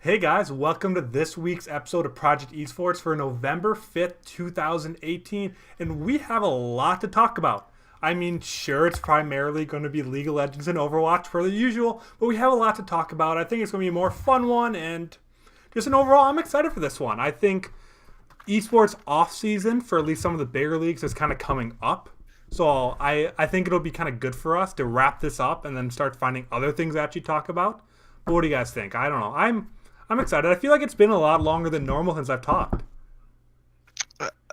Hey guys, welcome to this week's episode of Project Esports for November 5th, 2018, and we have a lot to talk about. I mean, sure, it's primarily going to be League of Legends and Overwatch per the usual, but we have a lot to talk about. I think it's going to be a more fun one, and just an overall, I'm excited for this one. I think esports off season for at least some of the bigger leagues is kind of coming up. So I think it'll be kind of good for us to wrap this up and then start finding other things to actually talk about. But what do you guys think? I don't know. I'm excited. I feel like it's been a lot longer than normal since I've talked.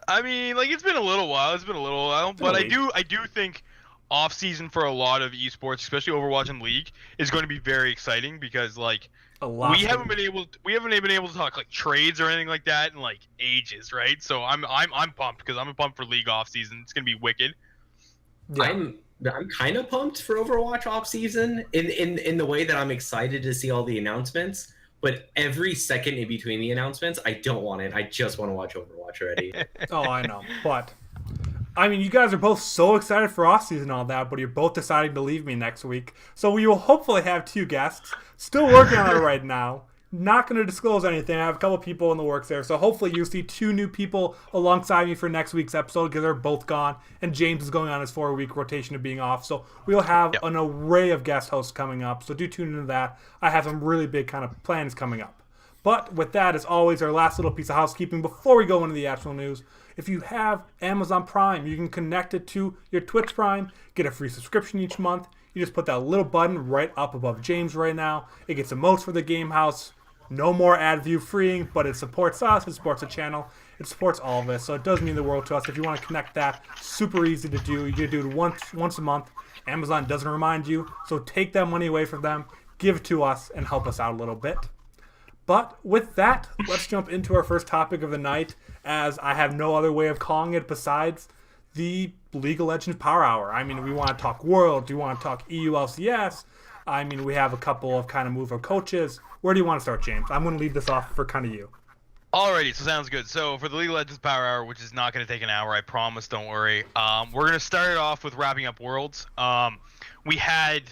I mean, like it's been a little while. It's been a little while, but I do think off season for a lot of esports, especially Overwatch and League, is going to be very exciting because like A lot. we haven't been able to talk like trades or anything like that in like ages, right? So I'm pumped because I'm pumped for League off season. It's gonna be wicked. Yeah. I'm kind of pumped for Overwatch off season in the way that I'm excited to see all the announcements. But every second in between the announcements, I don't want it. I just want to watch Overwatch already. Oh, I know. But I mean, you guys are both so excited for off season and all that, but you're both deciding to leave me next week. So we will hopefully have two guests. Still working on it right now. Not going to disclose anything. I have a couple people in the works there. So hopefully you'll see two new people alongside me for next week's episode because they're both gone. And James is going on his 4-week rotation of being off. So we'll have an array of guest hosts coming up. So do tune into that. I have some really big kind of plans coming up. But with that, as always, our last little piece of housekeeping before we go into the actual news. If you have Amazon Prime, you can connect it to your Twitch Prime, get a free subscription each month. You just put that little button right up above James right now. It gets emotes for the Game Haus. No more ad view freeing, but it supports us, it supports the channel, it supports all of this, so it does mean the world to us. If you want to connect that, super easy to do. You can do it once a month. Amazon doesn't remind you, so take that money away from them, give it to us, and help us out a little bit. But with that, let's jump into our first topic of the night, as I have no other way of calling it besides the League of Legends Power Hour. I mean, we want to talk World, we want to talk EU LCS. I mean, we have a couple of kind of move of coaches. Where do you want to start, James? I'm going to leave this off for kind of you. Alrighty, so sounds good. So for the League of Legends Power Hour, which is not going to take an hour, I promise, don't worry. We're going to start it off with wrapping up Worlds. We had,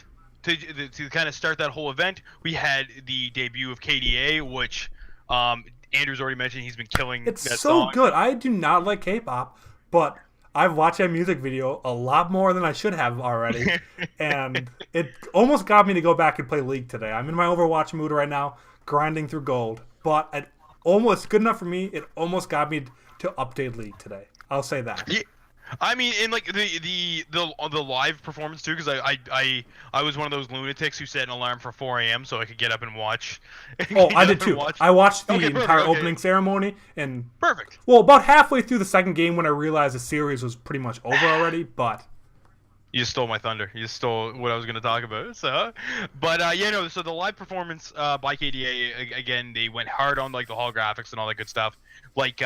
to kind of start that whole event, we had the debut of KDA, which Andrew's already mentioned. He's been killing It's that so song. good. I do not like K-pop, but I've watched that music video a lot more than I should have already, and it almost got me to go back and play League today. I'm in my Overwatch mood right now, grinding through gold, but it almost good enough for me. It almost got me to update League today. I'll say that. Yeah, I mean, in like the live performance too, because I was one of those lunatics who set an alarm for 4 a.m. so I could get up and watch. Oh, I did too. I watched the Okay, perfect, entire okay. opening ceremony, and Perfect. well, about halfway through the second game when I realized the series was pretty much over already. But You just stole my thunder. You just stole what I was going to talk about. So, but yeah, no. So the live performance by KDA again, they went hard on like the holographics and all that good stuff. Like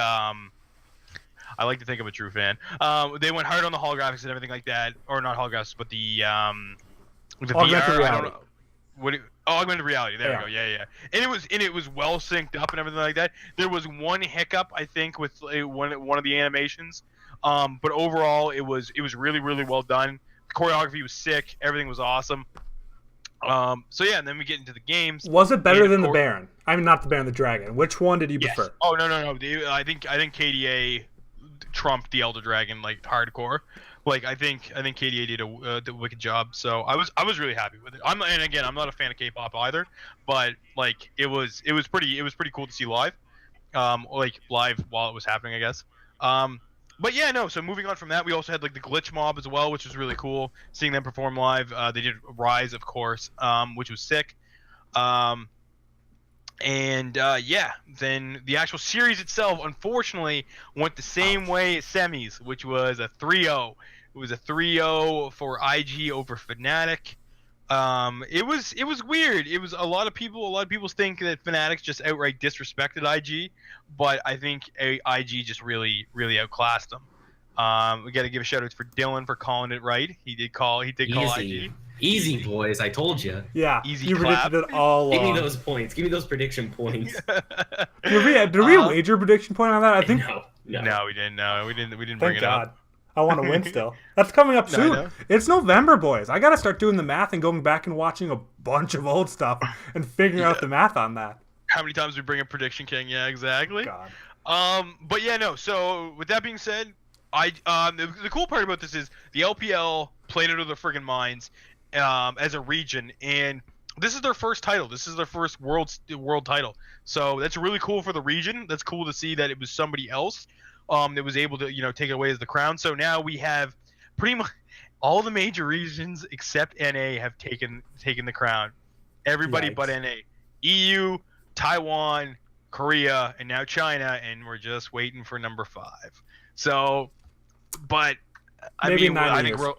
I like to think I'm a true fan. They went hard on the holographics and everything like that, or not holographics, but the augmented VR. I reality. don't know. Augmented reality. There we go. Yeah. And it was well synced up and everything like that. There was one hiccup I think with one of the animations, but overall it was really really well done. The choreography was sick. Everything was awesome. So yeah, and then we get into the games. Was it better And than of the Baron? I mean, not the Baron, the Dragon. Which one did you Yes. prefer? Oh no. I think KDA trumped the Elder Dragon like hardcore. Like I think KDA did a wicked job. So I was really happy with it. And again, I'm not a fan of K-pop either, but like it was pretty cool to see live. Like live while it was happening, I guess. But yeah, no. So moving on from that, we also had like the glitch mob as well, which was really cool. Seeing them perform live. They did Rise, of course, which was sick. And yeah, then the actual series itself, unfortunately, went the same way as semis, which was a 3-0. It was a 3-0 for IG over Fnatic. It was weird. It was a lot of people think that Fnatic just outright disrespected IG, but I think IG just really outclassed them. We got to give a shout out for Dylan for calling it right. He did call IG. Easy, boys. I told you. Yeah, Easy you clap. predicted it all Give me along. those points. Give me those prediction points. Did we wager a prediction point on that? I think. No. No, we didn't. No, we didn't bring Thank it God. up. I want to win still. That's coming up No, I soon. know. It's November, boys. I got to start doing the math and going back and watching a bunch of old stuff and figuring out the math on that. How many times we bring up Prediction King? Yeah, exactly. God. But yeah, no. So with that being said, the cool part about this is the LPL played out of their friggin' minds, as a region, and this is their first title. This is their first world title. So that's really cool for the region. That's cool to see that it was somebody else, that was able to take it away as the crown. So now we have pretty much all the major regions except NA have taken the crown. Everybody Yikes. but NA, EU, Taiwan, Korea, and now China, and we're just waiting for number 5. So, but I Maybe mean, 9 I think years.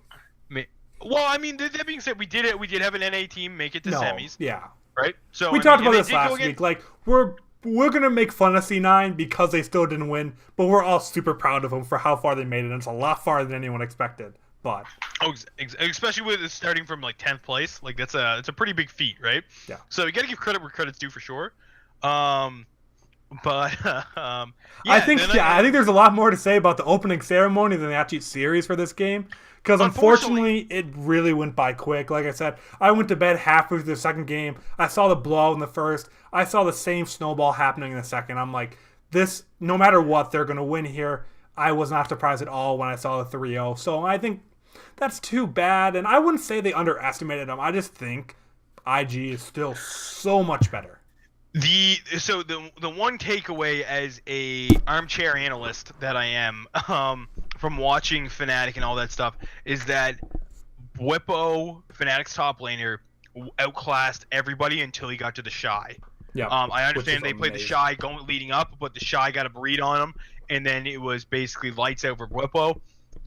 well, I mean, that being said, we did it. We did have an NA team make it to semis, Yeah. right? So We I talked mean, about and this they did go last against- week. Like, we're gonna make fun of C9 because they still didn't win, but we're all super proud of them for how far they made it. And it's a lot farther than anyone expected. But especially with it starting from like 10th place, like it's a pretty big feat, right? Yeah. So you got to give credit where credit's due for sure. But yeah, I think there's a lot more to say about the opening ceremony than the actual series for this game. Because unfortunately, it really went by quick. Like I said, I went to bed halfway through the second game. I saw the blowout in the first. I saw the same snowball happening in the second. I'm like, this, no matter what, they're going to win here. I was not surprised at all when I saw the 3-0. So I think that's too bad. And I wouldn't say they underestimated them. I just think IG is still so much better. The one takeaway as a armchair analyst that I am, from watching Fnatic and all that stuff, is that Whippo, Fnatic's top laner, outclassed everybody until he got to the Shy. Yeah. I understand they played the Shy leading up, but the Shy got a read on him, and then it was basically lights out for Whippo.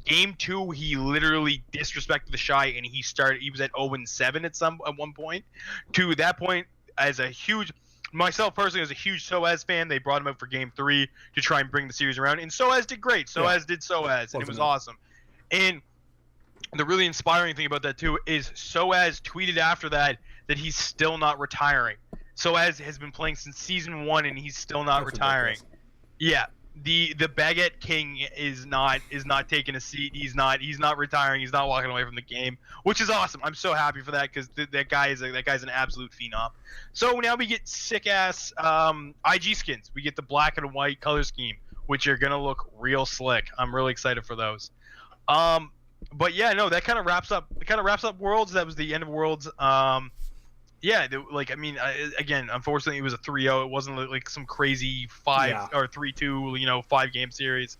Game 2, he literally disrespected the Shy, and he was at 0-7 at one point. To that point, myself personally, as a huge Soaz fan, they brought him out for Game 3 to try and bring the series around, and Soaz did great. Soaz did Soaz, and it was awesome. And the really inspiring thing about that too is Soaz tweeted after that he's still not retiring. Soaz has been playing since season 1, and he's still not retiring. Ridiculous. Yeah, the Baguette King is not taking a seat. He's not retiring. He's not walking away from the game, which is awesome. I'm so happy for that because that guy's an absolute phenom. So now we get sick ass IG skins. We get the black and white color scheme, which are gonna look real slick. I'm really excited for those. But yeah, no, that kind of wraps up Worlds. That was the end of Worlds. Yeah, again, unfortunately, it was a 3-0. It wasn't like some crazy 5 or 3-2, 5-game series.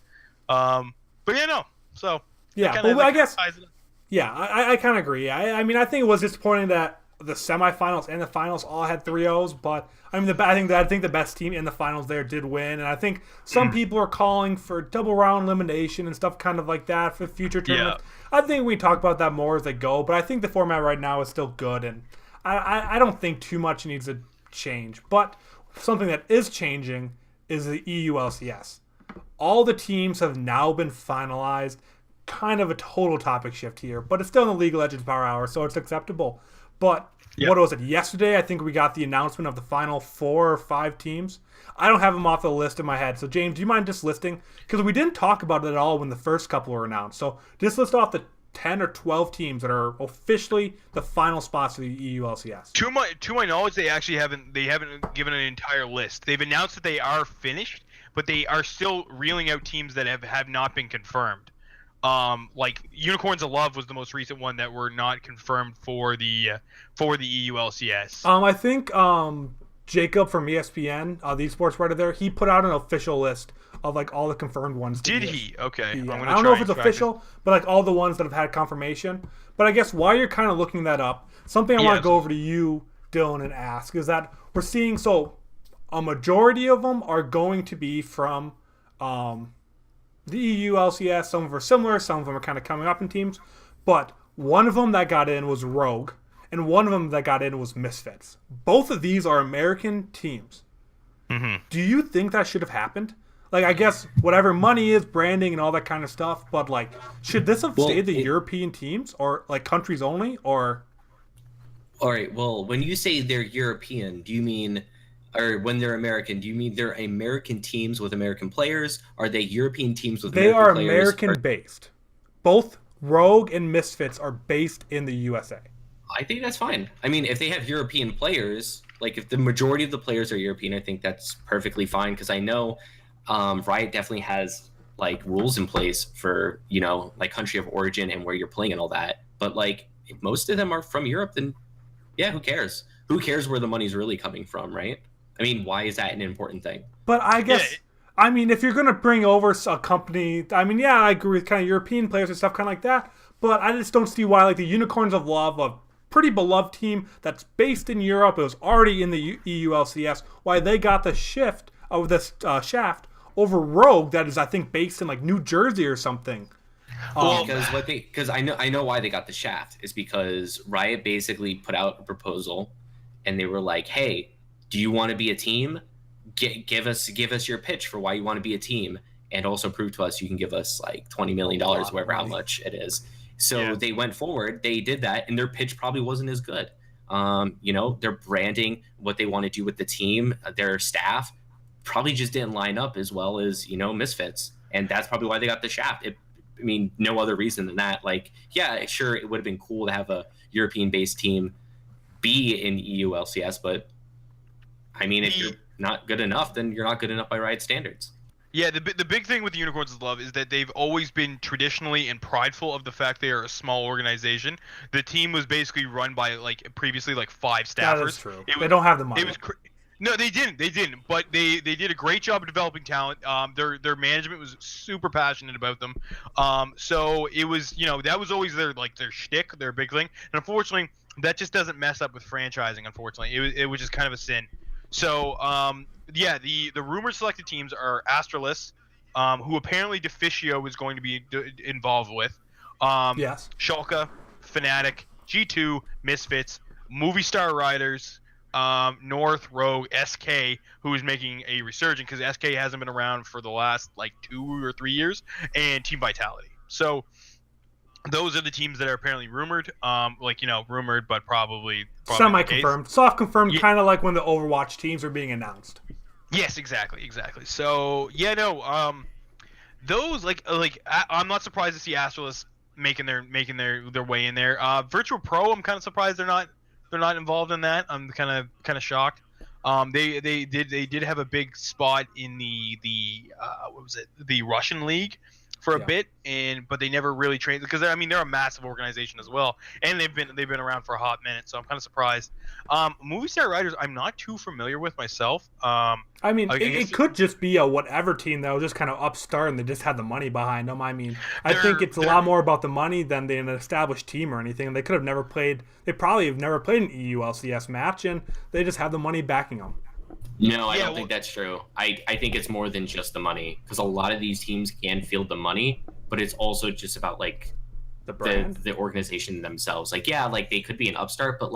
But yeah, no. So yeah, but I guess I kind of agree. I mean, I think it was disappointing that the semifinals and the finals all had 3-0s, but I mean, I think the best team in the finals there did win, and I think some people are calling for double round elimination and stuff kind of like that for future tournaments. Yeah. I think we talk about that more as they go, but I think the format right now is still good, and I don't think too much needs to change. But something that is changing is the EU LCS. All the teams have now been finalized. Kind of a total topic shift here, but it's still in the League of Legends Power Hour, so it's acceptable. But what was it? Yesterday, I think we got the announcement of the final 4 or 5 teams. I don't have them off the list in my head. So, James, do you mind just listing? Because we didn't talk about it at all when the first couple were announced. So, just list off the 10 or 12 teams that are officially the final spots for the EU LCS. To my knowledge, they haven't given an entire list. They've announced that they are finished, but they are still reeling out teams that have not been confirmed. Like Unicorns of Love was the most recent one that were not confirmed for the EU LCS. I think Jacob from ESPN, the esports writer there, he put out an official list of like all the confirmed ones. Did he? Okay. Yeah. I don't know if it's official, but like all the ones that have had confirmation. But I guess while you're kind of looking that up, something I want to go over to you, Dylan, and ask is that we're seeing a majority of them are going to be from the EU LCS. Some of them are similar, some of them are kind of coming up in teams. But one of them that got in was Rogue, and one of them that got in was Misfits. Both of these are American teams. Mm-hmm. Do you think that should have happened? Like, I guess whatever money is, branding and all that kind of stuff, but like, should this have stayed the European teams or like countries only, or? All right. Well, when you say they're European, do you mean, or when they're American, do you mean they're American teams with American players? Are they European teams with American players? They are American-based. Both Rogue and Misfits are based in the USA. I think that's fine. I mean, if they have European players, like if the majority of the players are European, I think that's perfectly fine because I know Riot definitely has like rules in place for like country of origin and where you're playing and all that. But like if most of them are from Europe, then yeah, who cares? Who cares where the money's really coming from, right? I mean, why is that an important thing? But I guess, I mean, if you're going to bring over a company, I mean, yeah, I agree with kind of European players and stuff kind of like that. But I just don't see why, like, the Unicorns of Love, a pretty beloved team that's based in Europe, it was already in the EU LCS, why they got the shift of this shaft over Rogue that is, I think, based in, like, New Jersey or something. Because I know why they got the shaft is because Riot basically put out a proposal, and they were like, "Hey, do you want to be a team? Give us your pitch for why you want to be a team, and also prove to us you can give us like $20 million, whatever how much it is." So they went forward, they did that, and their pitch probably wasn't as good. Their branding, what they want to do with the team, their staff, probably just didn't line up as well as Misfits, and that's probably why they got the shaft. I mean, no other reason than that. Like, yeah, sure, it would have been cool to have a European-based team be in EU LCS, but I mean, if you're not good enough, then you're not good enough by Riot standards. Yeah, the big thing with the Unicorns of Love is that they've always been traditionally and prideful of the fact they are a small organization. The team was basically run by previously 5 staffers. That is true. They don't have the money. No, they didn't. But they did a great job of developing talent. Their management was super passionate about them. So it was that was always their shtick, their big thing. And unfortunately, that just doesn't mess up with franchising. Unfortunately, it was just kind of a sin. So the rumored selected teams are Astralis, who apparently Deficio is going to be involved with. Yes. Schalke, Fnatic, G2, Misfits, Movie Star Riders, North, Rogue, SK, who is making a resurgence because SK hasn't been around for the last 2 or 3 years, and Team Vitality. So those are the teams that are apparently rumored, rumored, but probably semi-confirmed, soft confirmed, kind of like when the Overwatch teams are being announced. Yes, exactly. So those I'm not surprised to see Astralis making their way in there. Virtual Pro, I'm kind of surprised they're not involved in that. I'm kind of shocked. They did have a big spot in the the Russian league for a bit, but they never really trained because they're a massive organization as well, and they've been around for a hot minute. So I'm kind of surprised. Movie Star Riders, I'm not too familiar with myself. It could just be a whatever team that was just kind of upstart and they just had the money behind them. I think it's a lot more about the money than an established team or anything. They could have never played. They probably have never played an EU LCS match, and they just have the money backing them. No, I don't think that's true. I think it's more than just the money because a lot of these teams can field the money, but it's also just about the brand, the organization themselves. They could be an upstart, but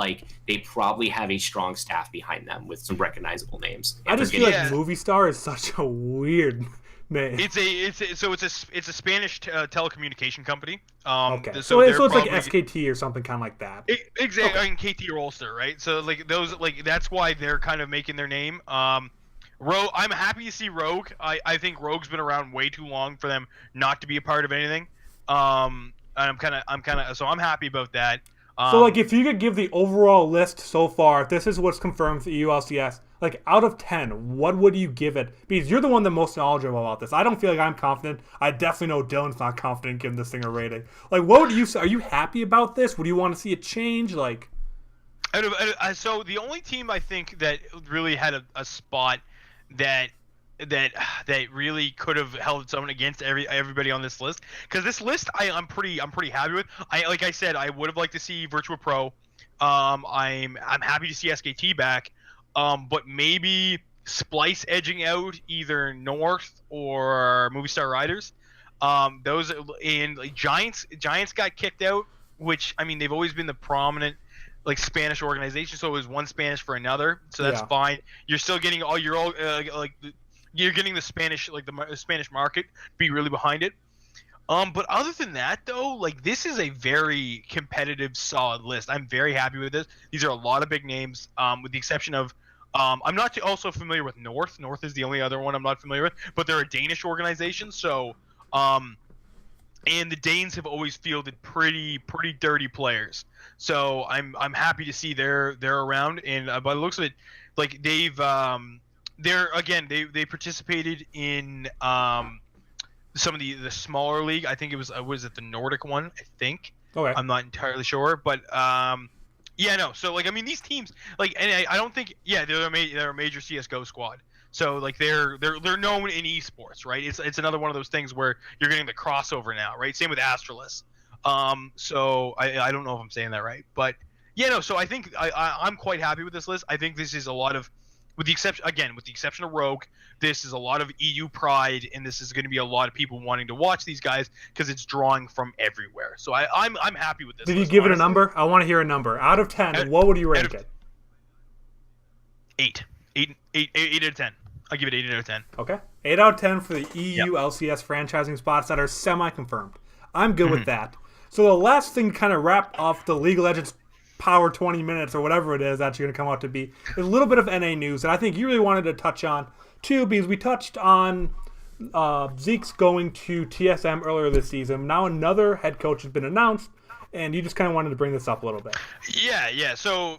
they probably have a strong staff behind them with some recognizable names. I just feel like Movie Star is such a weird name. It's a Spanish telecommunication company. Okay, so it's like SKT or something kind of like that. Exactly, okay. KT or Ulster, right? So that's why they're kind of making their name. Rogue, I'm happy to see Rogue. I think Rogue's been around way too long for them not to be a part of anything. And I'm happy about that. So if you could give the overall list so far, if this is what's confirmed for EULCS, out of 10, what would you give it? Because you're the one that's most knowledgeable about this. I don't feel like I'm confident. I definitely know Dylan's not confident giving this thing a rating. What would you say? Are you happy about this? Would you want to see it change? So the only team I think that really had a spot that really could have held its own against everybody on this list, because this list I'm pretty happy with. Like I said, I would have liked to see Virtual Pro. I'm happy to see SKT back, but maybe Splice edging out either North or Movie Star Riders. Those and Giants got kicked out, which they've always been the prominent Spanish organization, so it was one Spanish for another, so that's fine. You're still getting you're getting the Spanish, the Spanish market be really behind it. But other than that, though, this is a very competitive, solid list. I'm very happy with this. These are a lot of big names, with the exception of I'm not also familiar with North. North is the only other one I'm not familiar with, but they're a Danish organization, so and the Danes have always fielded pretty dirty players. So I'm happy to see they're around, and by the looks of it, like they participated in some of the smaller league. I think it was it the Nordic one, I think. Okay. I'm not entirely sure, but yeah, no. So like, I mean, these teams, like, and I don't think, yeah, they're a major CS:GO squad. So like they're known in esports, right? It's another one of those things where you're getting the crossover now, right? Same with Astralis. So I don't know if I'm saying that right, but yeah, no. So I think I'm quite happy with this list. I think this is a lot of, with the exception of Rogue, this is a lot of EU pride, and this is going to be a lot of people wanting to watch these guys because it's drawing from everywhere. So I'm happy with this. Did you list, give it a honestly. number? I want to hear a number. Out of 10, what would you rank it? 8 out of 10. I'll give it 8 out of 10. Okay. 8 out of 10 for the EU LCS franchising spots that are semi-confirmed. I'm good with that. So the last thing to kind of wrap off the League of Legends Power 20 minutes or whatever it is that's going to come out to be is a little bit of NA news that I think you really wanted to touch on too, because we touched on Zeke's going to TSM earlier this season. Now another head coach has been announced, and you just kind of wanted to bring this up a little bit. Yeah. So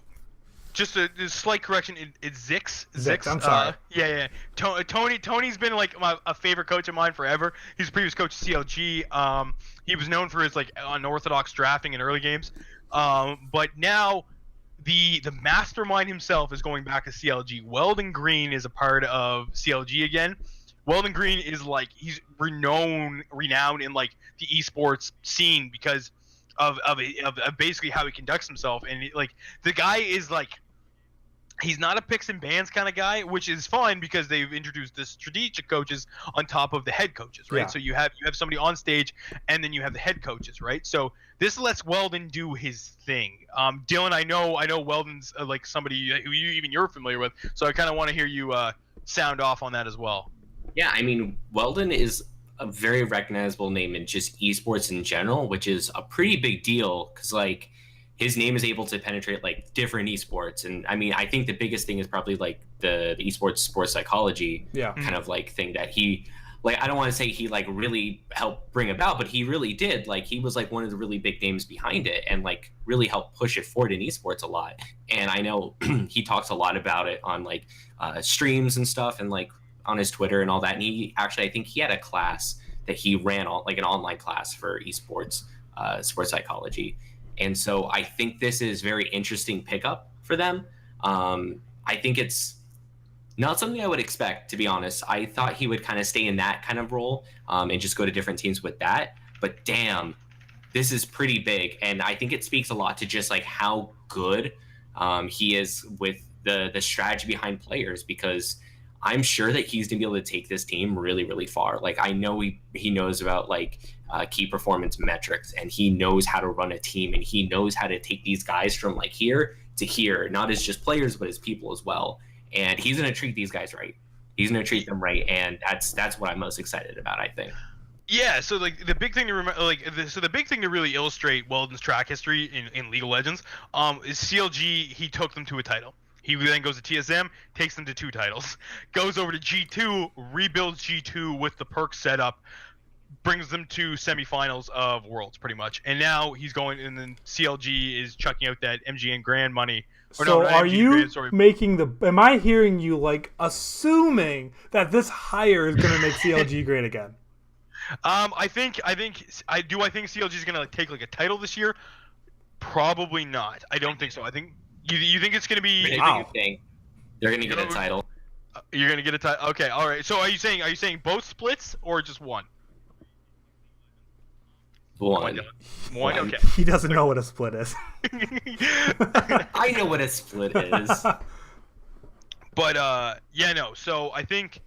just a slight correction. It's Zix. Zix, I'm sorry. Yeah. Tony's been like a favorite coach of mine forever. He's a previous coach at CLG. He was known for his like unorthodox drafting in early games. But now the mastermind himself is going back to CLG. Weldon Green is a part of CLG again. Weldon Green is like, he's renowned in like the esports scene because of basically how he conducts himself, and like the guy is like, he's not a picks and bans kind of guy, which is fine because they've introduced the strategic coaches on top of the head coaches, right? Yeah. So you have somebody on stage, and then you have the head coaches, right? So this lets Weldon do his thing. Dylan, I know Weldon's like somebody who you're familiar with, so I kind of want to hear you sound off on that as well. Yeah, I mean, Weldon is a very recognizable name in just esports in general, which is a pretty big deal because like his name is able to penetrate like different esports. And I mean, I think the biggest thing is probably like the esports sports psychology kind of like thing that he, like, I don't want to say he like really helped bring about, but he really did. Like he was like one of the really big names behind it and like really helped push it forward in esports a lot. And I know he talks a lot about it on like streams and stuff and like on his Twitter and all that. And he actually, I think he had a class that he ran on like an online class for esports, sports psychology. And so I think this is very interesting pickup for them. I think it's not something I would expect, to be honest. I thought he would kind of stay in that kind of role and just go to different teams with that. But damn, this is pretty big. And I think it speaks a lot to just like how good he is with the strategy behind players, because I'm sure that he's gonna be able to take this team really, really far. Like I know he knows about like key performance metrics, and he knows how to run a team, and he knows how to take these guys from like here to here, not as just players but as people as well. And he's gonna treat these guys right. He's gonna treat them right, and that's what I'm most excited about, I think. Yeah, so like the big thing to remember, the big thing to really illustrate Weldon's track history in League of Legends, is CLG. He took them to a title. He then goes to TSM, takes them to 2 titles, goes over to G2, rebuilds G2 with the perk setup, brings them to semifinals of Worlds pretty much, and now he's going, and then CLG is chucking out that MGN Grand money. Or so no, are MGN you Grand, sorry. making the? Am I hearing you like assuming that this hire is going to make CLG great again? I think CLG is gonna like take like a title this year. Probably not. I don't think so. I think you think it's gonna be. Wow. They're gonna get a title. You're gonna get a title. Okay, all right. So are you saying both splits or just one? One. Okay. He doesn't know what a split is. I know what a split is. But yeah, no. So I think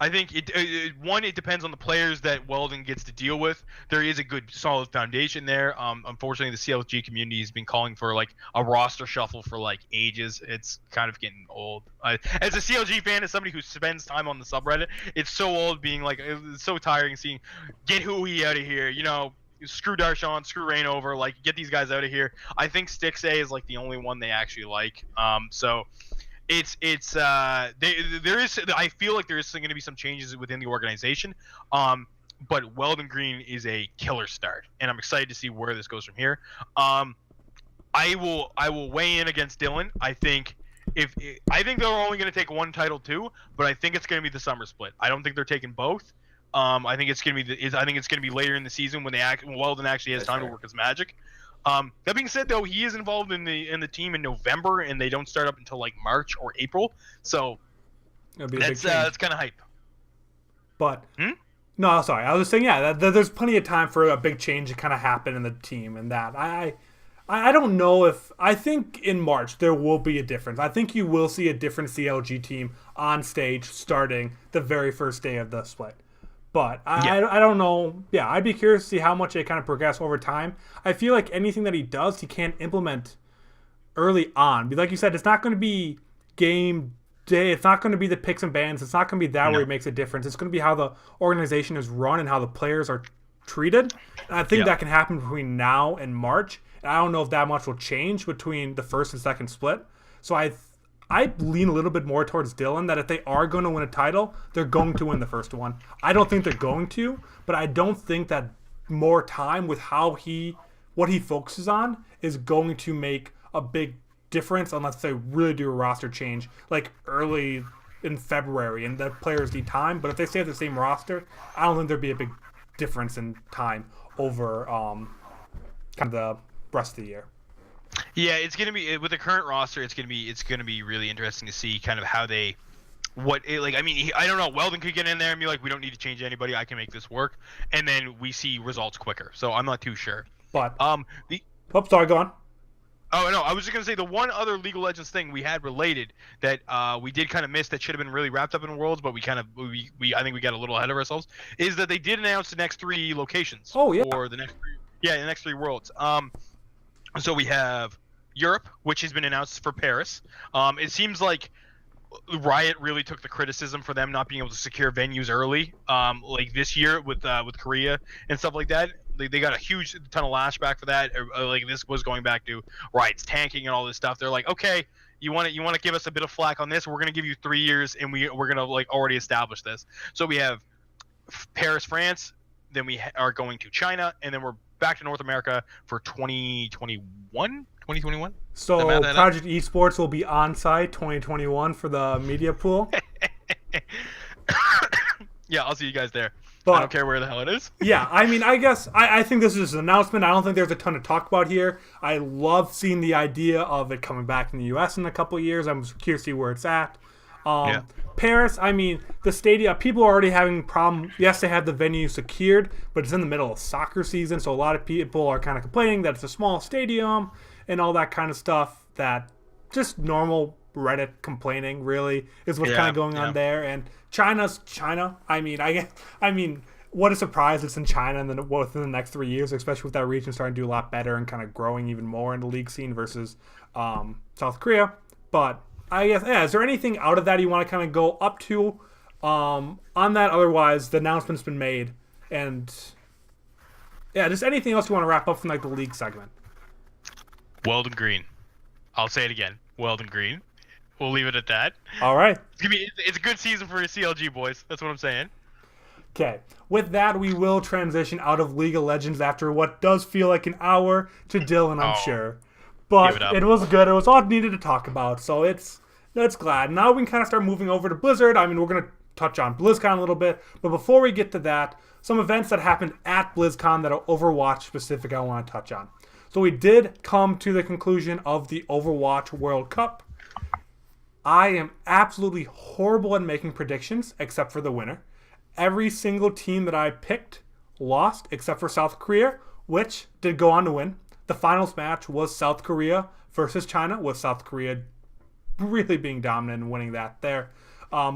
it depends on the players that Weldon gets to deal with. There is a good solid foundation there. Unfortunately, the CLG community has been calling for like a roster shuffle for like ages. It's kind of getting old. As a CLG fan, as somebody who spends time on the subreddit, it's so old being like, it's so tiring seeing get Hui out of here. You know, screw Darshan, screw Rainover, like get these guys out of here. I think Stixay is like the only one they actually like. So. There is, I feel like there is going to be some changes within the organization. but Weldon Green is a killer start, and I'm excited to see where this goes from here. I will weigh in against Dylan. I think they're only going to take one title too, but I think it's going to be the summer split. I don't think they're taking both. I think it's going to be later in the season when Weldon actually has time to work his magic. That being said, though, he is involved in the team in November, and they don't start up until like March or April. So that's kind of hype. But no, sorry, I was just saying, there's plenty of time for a big change to kind of happen in the team, and that I don't know if I think in March there will be a difference. I think you will see a different CLG team on stage starting the very first day of the split. But I don't know. Yeah, I'd be curious to see how much they kind of progress over time. I feel like anything that he does, he can't implement early on. Like you said, it's not going to be game day. It's not going to be the picks and bans. It's not going to be that where it makes a difference. It's going to be how the organization is run and how the players are treated. And I think that can happen between now and March. And I don't know if that much will change between the first and second split. So I lean a little bit more towards Dylan that if they are going to win a title, they're going to win the first one. I don't think they're going to, but I don't think that more time with what he focuses on is going to make a big difference unless they really do a roster change like early in February and the players need time. But if they stay at the same roster, I don't think there'd be a big difference in time over kind of the rest of the year. Yeah, it's gonna be with the current roster. It's gonna be really interesting to see kind of how they, I don't know. Weldon could get in there and be like, we don't need to change anybody. I can make this work, and then we see results quicker. So I'm not too sure. But sorry, go on. Oh no, I was just gonna say the one other League of Legends thing we had related that we did kind of miss that should have been really wrapped up in Worlds, but I think we got a little ahead of ourselves. Is that they did announce the next 3 locations? Oh yeah. Or the next 3 Worlds. So we have Europe, which has been announced for Paris. It seems like Riot really took the criticism for them not being able to secure venues early, like this year with Korea and stuff like that. They got a huge ton of lashback for that. Like this was going back to Riot's tanking and all this stuff. They're like, okay, you want to give us a bit of flack on this? We're gonna give you 3 years, and we're gonna like already establish this. So we have Paris, France. Then we are going to China, and then we're back to North America for 2021. So Project Esports will be on site 2021 for the media pool. Yeah, I'll see you guys there. But, I don't care where the hell it is. Yeah, I mean, I guess I think this is an announcement. I don't think there's a ton to talk about here. I love seeing the idea of it coming back in the U.S. in a couple of years. I'm curious to see where it's at. Paris, I mean, the stadium, people are already having problem. Yes, they have the venue secured, but it's in the middle of soccer season, so a lot of people are kind of complaining that it's a small stadium and all that kind of stuff. That just normal Reddit complaining really is what's kind of going on there. And China's China. I mean, what a surprise it's in China and then within the next 3 years, especially with that region starting to do a lot better and kind of growing even more in the league scene versus South Korea. But I guess, is there anything out of that you want to kind of go up to on that? Otherwise, the announcement's been made. And, just anything else you want to wrap up from, like, the league segment? Weldon Green. I'll say it again. Weldon Green. We'll leave it at that. All right. It's a good season for CLG, boys. That's what I'm saying. Okay. With that, we will transition out of League of Legends after what does feel like an hour to Dylan, I'm sure. But it was good. It was all needed to talk about, so it's glad. Now we can kind of start moving over to Blizzard. I mean, we're going to touch on BlizzCon a little bit, but before we get to that, some events that happened at BlizzCon that are Overwatch specific I want to touch on. So we did come to the conclusion of the Overwatch World Cup. I am absolutely horrible at making predictions, except for the winner. Every single team that I picked lost, except for South Korea, which did go on to win. The finals match was South Korea versus China, with South Korea really being dominant and winning that there,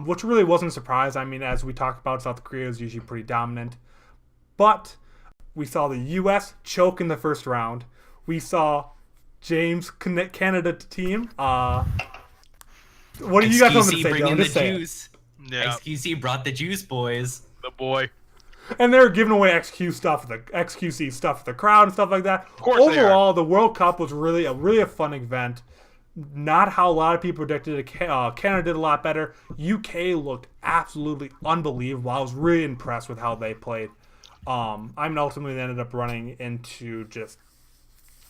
which really wasn't a surprise. I mean, as we talked about, South Korea is usually pretty dominant. But we saw the U.S. choke in the first round. We saw James' Canada team. What do you guys want me to say, bringing the juice. Yeah. XQC brought the juice, boys. The boy. And they're giving away XQC stuff to the crowd and stuff like that. Of course overall, the World Cup was really a fun event. Not how a lot of people predicted it. Canada did a lot better. UK looked absolutely unbelievable. I was really impressed with how they played. I mean, ultimately, they ended up running into just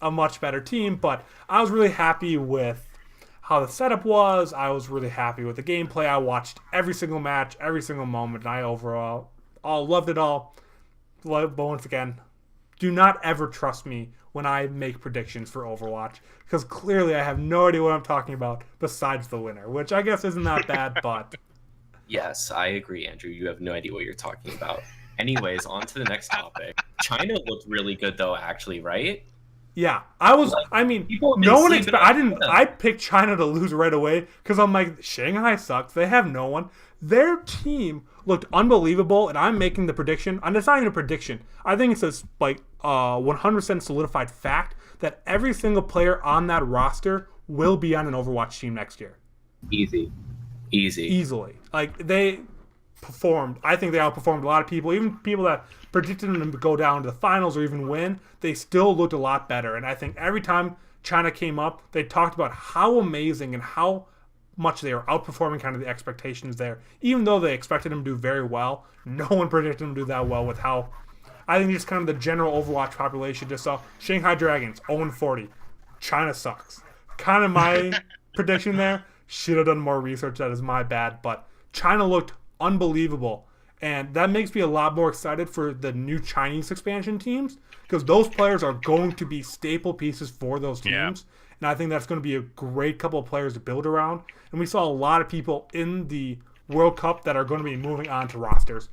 a much better team, but I was really happy with how the setup was. I was really happy with the gameplay. I watched every single match, every single moment, and I overall all loved it all. But once again, do not ever trust me when I make predictions for Overwatch, because clearly I have no idea what I'm talking about besides the winner, which I guess isn't that bad, but... Yes, I agree, Andrew. You have no idea what you're talking about. Anyways, on to the next topic. China looked really good, though, actually, right? Yeah, I was. Like, I mean, people have no been one sleeping expect. on I didn't. China. I picked China to lose right away because I'm like, Shanghai sucks. They have no one. Their team looked unbelievable, and I'm making the prediction. And it's not even a prediction. I think it's a 100% solidified fact that every single player on that roster will be on an Overwatch team next year. Easy. Easily. Like, they performed. I think they outperformed a lot of people, even people that predicted them to go down to the finals or even win. They still looked a lot better. And I think every time China came up, they talked about how amazing and how much they were outperforming kind of the expectations there. Even though they expected them to do very well, no one predicted them to do that well with how. I think just kind of the general Overwatch population just saw Shanghai Dragons 0-40. China sucks. Kind of my prediction there. Should have done more research. That is my bad. But China looked unbelievable. And that makes me a lot more excited for the new Chinese expansion teams, because those players are going to be staple pieces for those teams. Yeah. And I think that's going to be a great couple of players to build around. And we saw a lot of people in the World Cup that are going to be moving on to rosters,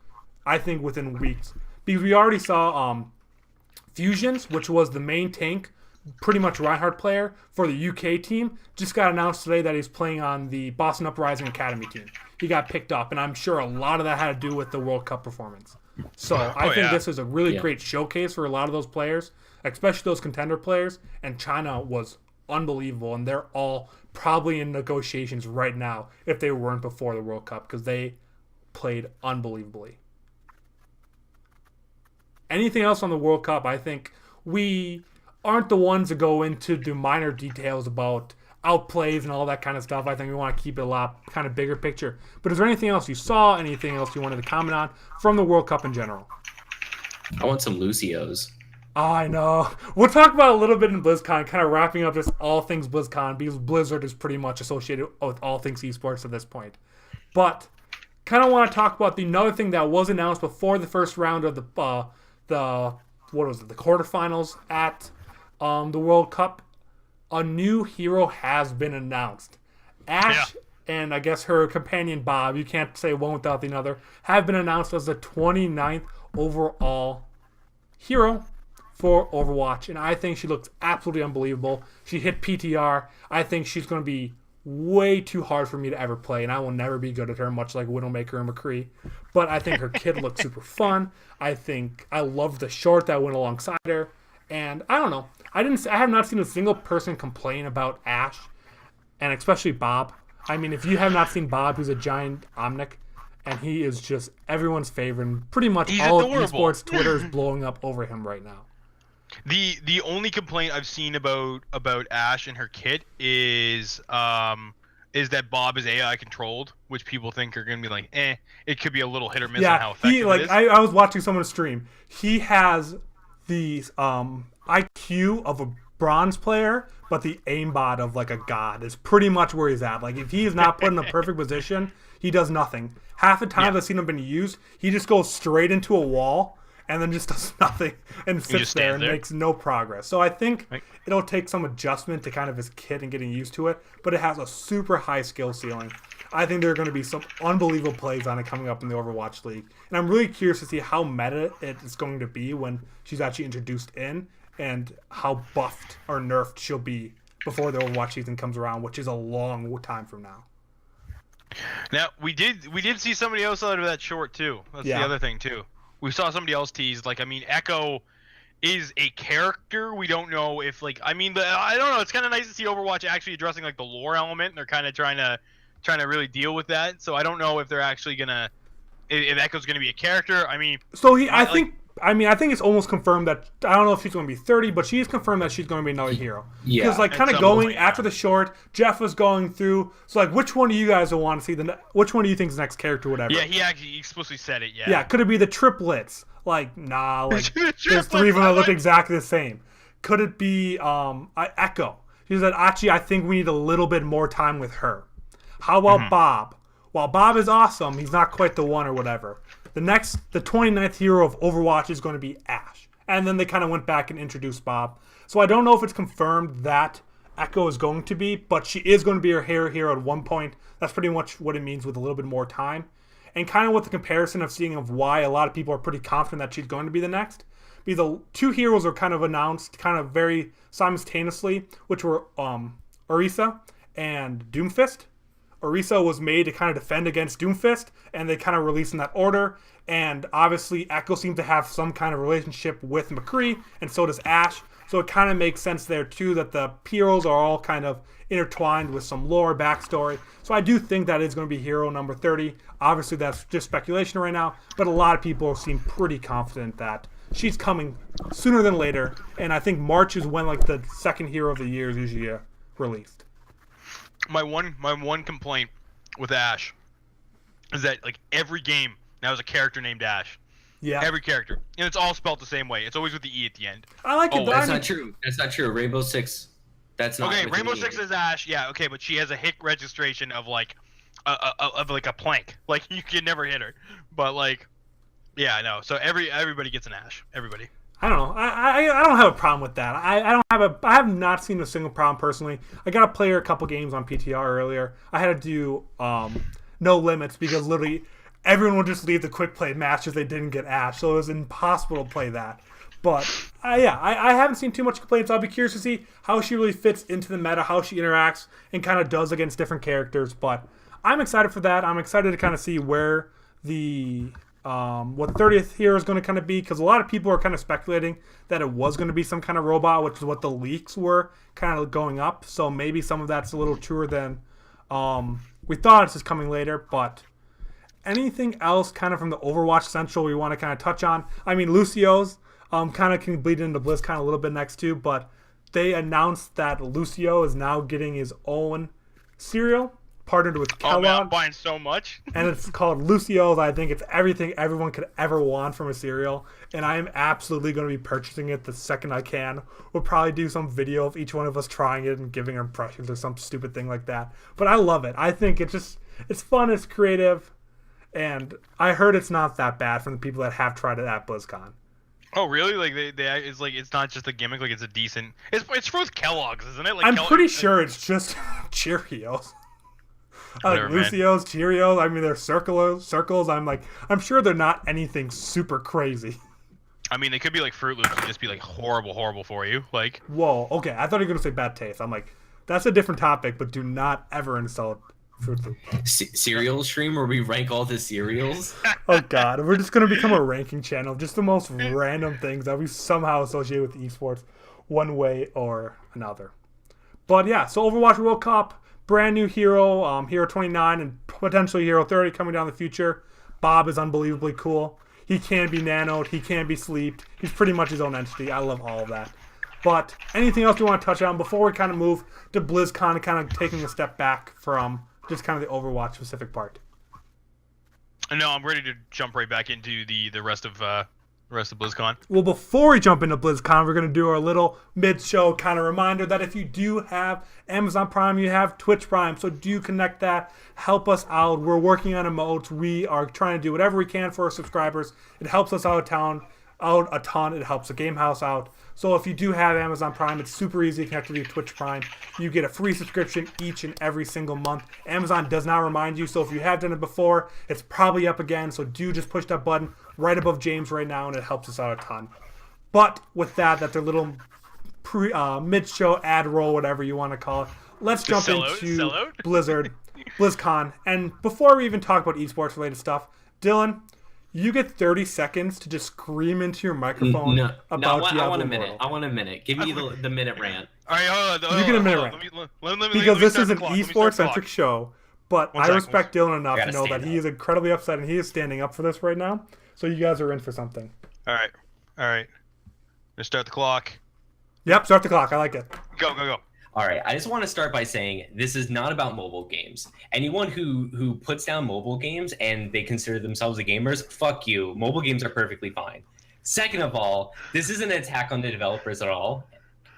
I think, within weeks. Because we already saw Fusions, which was the main tank, pretty much Reinhardt player for the UK team, just got announced today that he's playing on the Boston Uprising Academy team. He got picked up, and I'm sure a lot of that had to do with the World Cup performance. So I think this is a really great showcase for a lot of those players, especially those contender players, and China was unbelievable, and they're all probably in negotiations right now if they weren't before the World Cup, because they played unbelievably. Anything else on the World Cup? I think we aren't the ones to go into the minor details about outplays and all that kind of stuff. I think we want to keep it a lot kind of bigger picture. But is there anything else you saw, anything else you wanted to comment on from the World Cup in general? I want some Lucios. Oh, I know. We'll talk about a little bit in BlizzCon, kind of wrapping up just all things BlizzCon, because Blizzard is pretty much associated with all things esports at this point. But kind of want to talk about another thing that was announced before the first round of the quarterfinals at the World Cup. A new hero has been announced. Ash and I guess her companion Bob, you can't say one without the other, have been announced as the 29th overall hero for Overwatch. And I think she looks absolutely unbelievable. She hit PTR. I think she's going to be way too hard for me to ever play, and I will never be good at her, much like Widowmaker and McCree. But I think her kid looks super fun. I think I love the short that went alongside her. And I don't know. I have not seen a single person complain about Ash, and especially Bob. I mean, if you have not seen Bob, he's a giant Omnic, and he is just everyone's favorite. And pretty much all of esports Twitter is blowing up over him right now. The only complaint I've seen about Ash and her kit is that Bob is AI controlled, which people think are going to be like, it could be a little hit or miss on how effective it is. I was watching someone stream. He has the IQ of a bronze player, but the aimbot of like a god is pretty much where he's at. Like, if he is not put in a perfect position, he does nothing. Half the time I've seen him been used, he just goes straight into a wall and then just does nothing and sits there and makes no progress. So I think it'll take some adjustment to kind of his kit and getting used to it, but it has a super high skill ceiling. I think there are going to be some unbelievable plays on it coming up in the Overwatch League. And I'm really curious to see how meta it is going to be when she's actually introduced in, and how buffed or nerfed she'll be before the Overwatch season comes around, which is a long time from now. Now, we did see somebody else out of that short, too. That's the other thing, too. We saw somebody else teased. Like, I mean, Echo is a character. We don't know if, like, I mean, I don't know. It's kind of nice to see Overwatch actually addressing, like, the lore element. They're kind of trying to really deal with that. So I don't know if they're actually gonna, if Echo's gonna be a character. I mean, so I think I mean, I think it's almost confirmed that I don't know if she's going to be 30, but she's confirmed that she's going to be another hero. Yeah. Because like kind of going after the short, Jeff was going through. So like, which one do you guys will want to see? Which one do you think is the next character? Whatever. Yeah, he actually explicitly said it. Yeah. Yeah. Could it be the triplets? Like nah. Like Triplets, there's 3 of them that look like- exactly the same. Could it be Echo? She said actually I think we need a little bit more time with her. How about Bob? While Bob is awesome, he's not quite the one or whatever. The 29th hero of Overwatch is going to be Ashe. And then they kind of went back and introduced Bob. So I don't know if it's confirmed that Echo is going to be, but she is going to be her hero at one point. That's pretty much what it means with a little bit more time. And kind of with the comparison of seeing of why a lot of people are pretty confident that she's going to be the next. Because the 2 heroes are kind of announced kind of very simultaneously, which were Orisa and Doomfist. Orisa was made to kind of defend against Doomfist, and they kind of released in that order. And obviously, Echo seems to have some kind of relationship with McCree, and so does Ashe. So it kind of makes sense there, too, that the heroes are all kind of intertwined with some lore, backstory. So I do think that is going to be hero number 30. Obviously, that's just speculation right now, but a lot of people seem pretty confident that she's coming sooner than later. And I think March is when, like, the second hero of the year is usually released. My one complaint with Ashe is that like every game now is a character named Ashe. Yeah. Every character, and it's all spelled the same way. It's always with the E at the end. I like it. That's not true. That's not true. Rainbow Six. That's not. Okay, with Rainbow the Six E. is Ashe. Yeah, okay, but she has a hit registration of like a plank. Like you can never hit her. But like, yeah, I know. So everybody gets an Ashe. Everybody. I don't know. I don't have a problem with that. I have not seen a single problem personally. I got to play her a couple games on PTR earlier. I had to do no limits because literally everyone would just leave the quick play match if they didn't get Ashe. So it was impossible to play that. But I haven't seen too much complaints. I'll be curious to see how she really fits into the meta, how she interacts and kind of does against different characters. But I'm excited for that. I'm excited to kind of see where the what 30th hero is going to kind of be, because a lot of people are kind of speculating that it was going to be some kind of robot, which is what the leaks were kind of going up. So maybe some of that's a little truer than we thought. It's just coming later. But anything else kind of from the Overwatch Central we want to kind of touch on? I mean, Lucio's kind of can bleed into BlizzCon a little bit next too, but they announced that Lucio is now getting his own cereal, partnered with Kellogg. Oh man, I'm buying so much. And it's called Lucio's. I think it's everything everyone could ever want from a cereal. And I am absolutely going to be purchasing it the second I can. We'll probably do some video of each one of us trying it and giving impressions or some stupid thing like that. But I love it. I think it's fun, it's creative. And I heard it's not that bad from the people that have tried it at BlizzCon. Oh really? Like it's like it's not just a gimmick. Like it's a decent. It's for Kellogg's, isn't it? Like I'm Kellogg's, pretty sure it's just Cheerios. I like Whatever, man. Lucio's, Cheerios. I mean, they're circles. I'm sure they're not anything super crazy. I mean, they could be like Fruit Loops and just be like horrible for you. Like, Whoa, okay. I thought you were gonna say bad taste. I'm like, that's a different topic, but do not ever insult Fruit Loops. Cereal stream where we rank all the cereals. Oh god, we're just gonna become a ranking channel. Just the most random things that we somehow associate with esports, one way or another. But yeah, so Overwatch World Cup. Brand new hero, Hero 29 and potentially Hero 30 coming down the future. Bob is unbelievably cool. He can be nanoed. He can be sleeped. He's pretty much his own entity. I love all of that. But anything else you want to touch on before we kind of move to BlizzCon and kind of taking a step back from just kind of the Overwatch specific part? no, I'm ready to jump right back into the rest of BlizzCon. Well, before we jump into BlizzCon, we're going to do our little mid-show kind of reminder that if you do have Amazon Prime, you have Twitch Prime, so do connect that. Help us out. We're working on emotes. We are trying to do whatever we can for our subscribers. It helps us out a ton. It helps the Game Haus out. So if you do have Amazon Prime, it's super easy to connect to your Twitch Prime. You get a free subscription each and every single month. Amazon does not remind you, so if you have done it before, it's probably up again. So do just push that button right above James right now, and it helps us out a ton. But with that, that's a little mid-show ad roll, whatever you want to call it. Let's jump into BlizzCon. And before we even talk about esports related stuff, Dylan, you get 30 seconds to just scream into your microphone about Diablo I want a minute. Immortal. I want a minute. Give me the minute rant. All right, hold on. You get a minute rant. Because this is an esports esports-centric show, but I respect Dylan enough to gotta know that stand he is incredibly upset and he is standing up for this right now. So you guys are in for something. All right. All right. Let's start the clock. Yep, start the clock. I like it. Go. All right, I just want to start by saying this is not about mobile games. Anyone who puts down mobile games and they consider themselves a gamers, fuck you. Mobile games are perfectly fine. Second of all, this isn't an attack on the developers at all.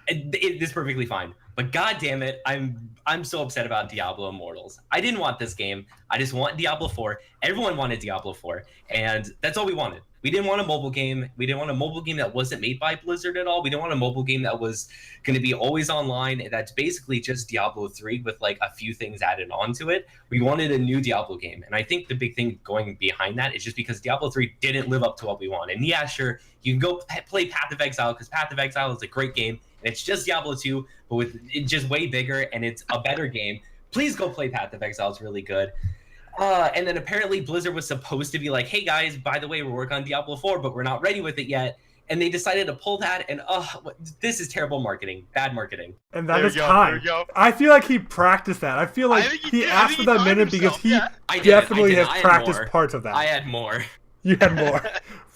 It is perfectly fine. But god damn it, I'm so upset about Diablo Immortals. I didn't want this game. I just want Diablo 4. Everyone wanted Diablo 4, and that's all we wanted. We didn't want a mobile game. We didn't want a mobile game that wasn't made by Blizzard at all. We didn't want a mobile game that was going to be always online. That's basically just Diablo 3 with like a few things added onto it. We wanted a new Diablo game. And I think the big thing going behind that is just because Diablo 3 didn't live up to what we wanted. And yeah, sure, you can go play Path of Exile because Path of Exile is a great game. And it's just Diablo 2, but with it just way bigger and it's a better game. Please go play Path of Exile. It's really good. And then apparently Blizzard was supposed to be like, hey guys, by the way, we're working on Diablo 4, but we're not ready with it yet. And they decided to pull that, and this is terrible marketing. Bad marketing. And that is time. I feel like he practiced that. I feel like he asked for that minute because he definitely has practiced parts of that. I had more. You had more.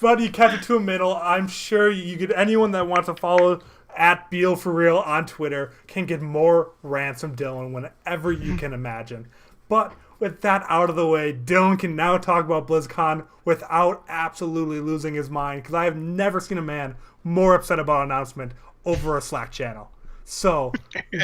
But you kept it to a middle. I'm sure you could, anyone that wants to follow at Beal for Real on Twitter can get more rants from Dylan whenever you can imagine. But with that out of the way, Dylan can now talk about BlizzCon without absolutely losing his mind, because I have never seen a man more upset about an announcement over a Slack channel. So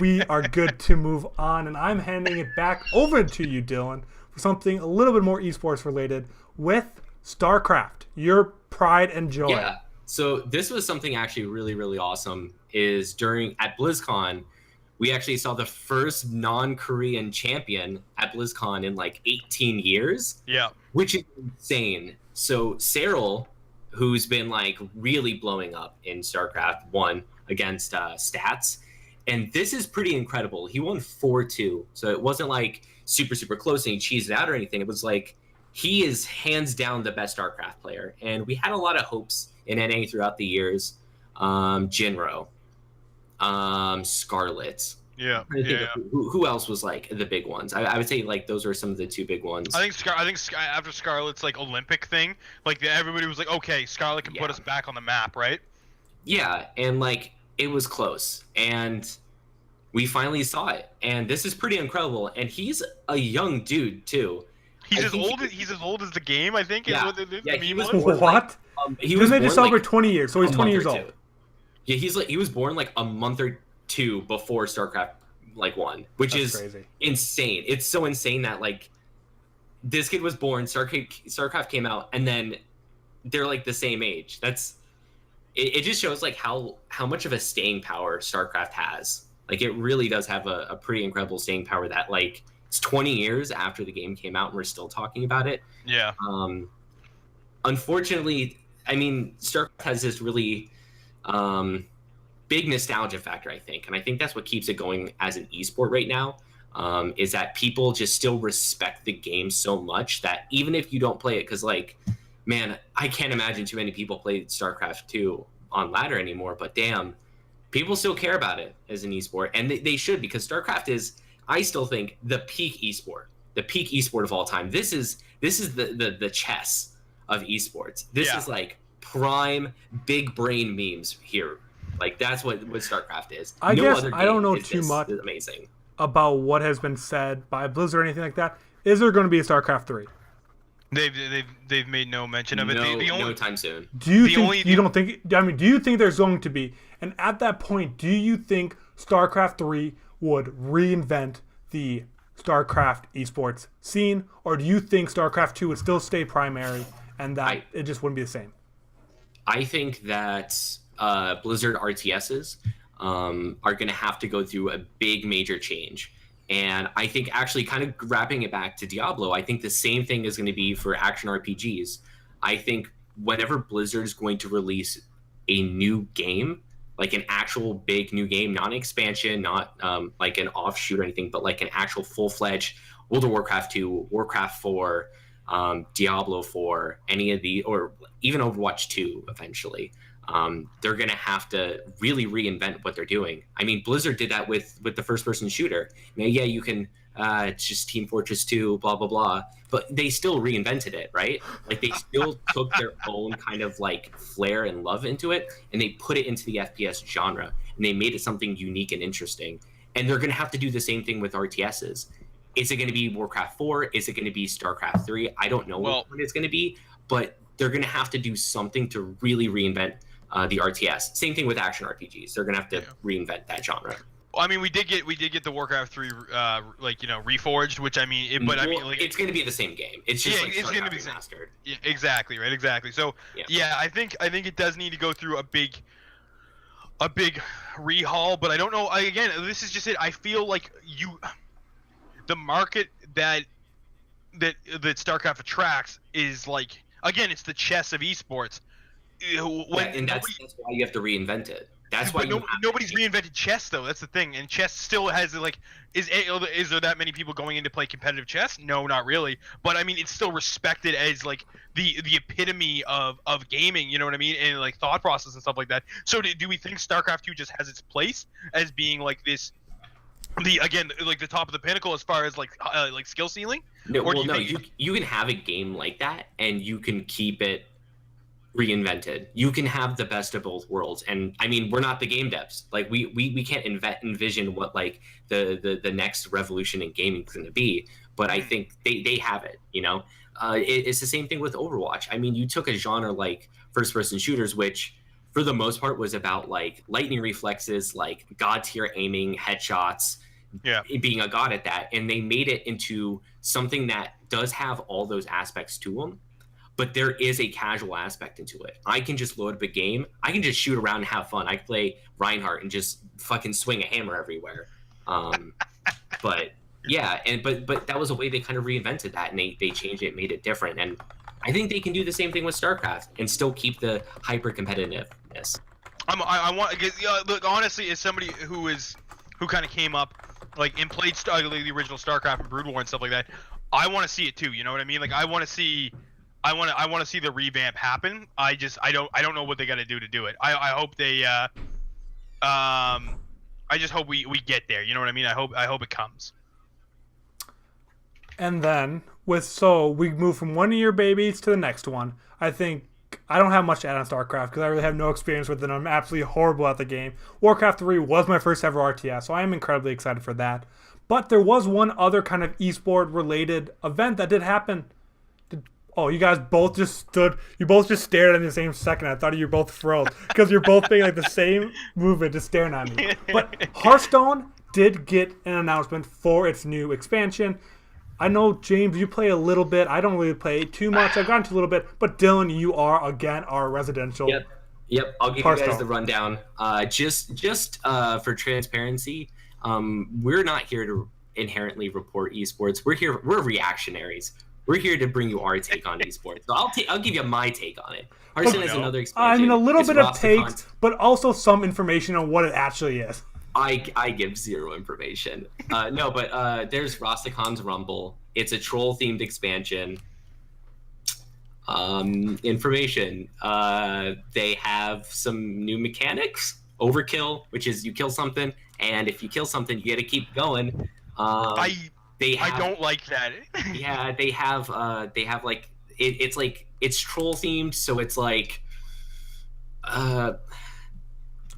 we are good to move on, and I'm handing it back over to you, Dylan, for something a little bit more esports related with StarCraft, your pride and joy. Yeah. So this was something actually really, really awesome. Is at BlizzCon, we actually saw the first non-Korean champion at BlizzCon in like 18 years. Yeah. Which is insane. So Cyril, who's been like really blowing up in StarCraft, won against Stats. And this is pretty incredible. He won 4-2. So it wasn't like super, super close and he cheesed out or anything. It was like he is hands down the best StarCraft player. And we had a lot of hopes in NA throughout the years. Jinro. Scarlet. Yeah. Who else was like the big ones? I would say like those are some of the two big ones. I think after Scarlet's like Olympic thing, like everybody was like, okay, Scarlet can put us back on the map, right? Yeah, and like it was close, and we finally saw it, and this is pretty incredible. And he's a young dude too. He's as old as the game, I think. Yeah, is what the he meme was was. born, What? He was they born, just celebrate like, 20 years, so he's 20 years old. Yeah, he was born like a month or two before StarCraft like 1, which is crazy. Insane. It's so insane that like this kid was born, StarCraft came out, and then they're like the same age. It just shows like how much of a staying power StarCraft has. Like it really does have a pretty incredible staying power that like it's 20 years after the game came out and we're still talking about it. Yeah. Unfortunately, I mean, StarCraft has this really big nostalgia factor, I think. And I think that's what keeps it going as an esport right now, is that people just still respect the game so much that even if you don't play it, because like, man, I can't imagine too many people play StarCraft 2 on ladder anymore, but damn, people still care about it as an esport. And they should, because StarCraft is, I still think, the peak esport of all time. This is the chess of esports. This is like prime big brain memes here. Like that's what StarCraft is. I guess I don't know too much amazing about what has been said by Blizzard or anything like that. Is there going to be a StarCraft 3? They've made no mention of it. No time soon. Do you think there's going to be? And at that point, do you think StarCraft 3 would reinvent the StarCraft esports scene, or do you think StarCraft 2 would still stay primary and that it just wouldn't be the same? I think that Blizzard RTSs are going to have to go through a big major change. And I think actually kind of wrapping it back to Diablo, I think the same thing is going to be for action RPGs. I think whenever Blizzard is going to release a new game, like an actual big new game, not an expansion, not like an offshoot or anything, but like an actual full-fledged World of Warcraft 2, Warcraft 4, Diablo 4, any of the, or even Overwatch 2 eventually. They're going to have to really reinvent what they're doing. I mean, Blizzard did that with the first-person shooter. Now, yeah, you can it's just Team Fortress 2, blah blah blah. But they still reinvented it, right? Like they still took their own kind of like flair and love into it, and they put it into the FPS genre, and they made it something unique and interesting. And they're gonna have to do the same thing with RTSs. Is it going to be Warcraft 4? Is it going to be StarCraft 3? I don't know what it's going to be, but they're going to have to do something to really reinvent the RTS. Same thing with action RPGs. They're going to have to reinvent that genre. Well, I mean, we did get the Warcraft 3 reforged, which I mean, it's going to be the same game. It's just it's going to be remastered. Yeah, exactly, right, exactly. So I think it does need to go through a big rehaul, but I don't know. Again, this is just it. I feel like the market that StarCraft attracts is like, again, it's the chess of esports. And that's why you have to reinvent it. That's why nobody's reinvented chess though. That's the thing, and chess still has like, is there that many people going in to play competitive chess? No, not really. But I mean, it's still respected as like the epitome of gaming. You know what I mean? And like thought process and stuff like that. So do we think StarCraft 2 just has its place as being like this? Like the top of the pinnacle as far as like skill ceiling. No, you can have a game like that and you can keep it reinvented. You can have the best of both worlds. And I mean, we're not the game devs. Like we can't envision what like the next revolution in gaming is going to be. But I think they have it. You know, it's the same thing with Overwatch. I mean, you took a genre like first-person shooters, which for the most part was about like lightning reflexes, like god tier aiming, headshots, being a god at that, and they made it into something that does have all those aspects to them, but there is a casual aspect into it. I can just load up a game, I can just shoot around and have fun. I can play Reinhardt and just fucking swing a hammer everywhere. But that was a way they kind of reinvented that, and they changed it, made it different, and I think they can do the same thing with StarCraft and still keep the hyper competitiveness. I want, look, honestly, as somebody who kind of came up like and played the original StarCraft and Brood War and stuff like that, I want to see it too. You know what I mean? Like I want to see the revamp happen. I don't know what they got to do it. I hope they I just hope we get there. You know what I mean? I hope it comes. And then we move from one of your babies to the next one. I think I don't have much to add on StarCraft because I really have no experience with it. I'm absolutely horrible at the game. Warcraft 3 was my first ever RTS, so I am incredibly excited for that. But there was one other kind of esport related event that did happen. You guys both just stood. You both just stared at me the same second. I thought you were both thrilled because you're both making like the same movement, just staring at me. But Hearthstone did get an announcement for its new expansion. I know, James, you play a little bit. I don't really play too much. I've gotten to a little bit. But Dylan, you are, again, our residential. Yep. I'll give you guys the rundown. Just for transparency, we're not here to inherently report esports. We're reactionaries. We're here to bring you our take on esports. So I'll give you my take on it. Hearthstone is another expansion. I mean, a little bit of takes, but also some information on what it actually is. I give zero information. There's Rostacon's Rumble. It's a troll-themed expansion. Information. They have some new mechanics. Overkill, which is you kill something, and if you kill something, you got to keep going. I don't like that. Yeah, they have like it's troll-themed, so it's like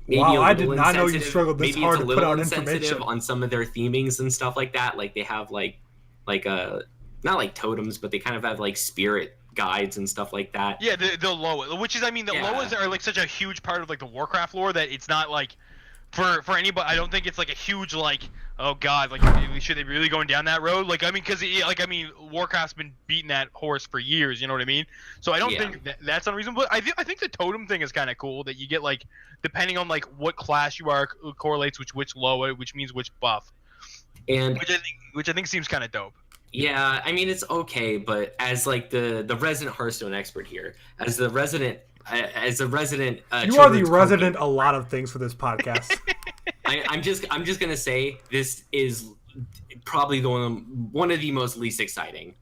maybe I did not know you struggled this hard to put out information on some of their themings and stuff like that. Like they have like not like totems, but they kind of have like spirit guides and stuff like that. Yeah, the Loa, which is, I mean, the Loas are like such a huge part of like the Warcraft lore that it's not like for anybody. I don't think it's like a huge like, oh god, like should they be really going down that road? Like I mean, because Warcraft's been beating that horse for years. You know what I mean? So I don't think that's unreasonable. But I think the totem thing is kind of cool that you get like depending on like what class you are correlates which Loa, which means which buff, and which I think seems kind of dope. Yeah, I mean it's okay, but as like the resident Hearthstone expert here, as the resident. You are the resident a lot of things for this podcast. I'm just gonna say this is probably one of the most least exciting,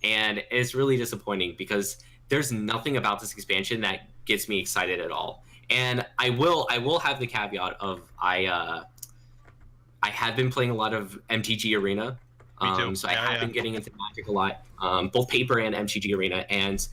and it's really disappointing because there's nothing about this expansion that gets me excited at all. And I will have the caveat of I have been playing a lot of MTG Arena. Me too. So I have been getting into Magic a lot, both paper and MTG Arena, and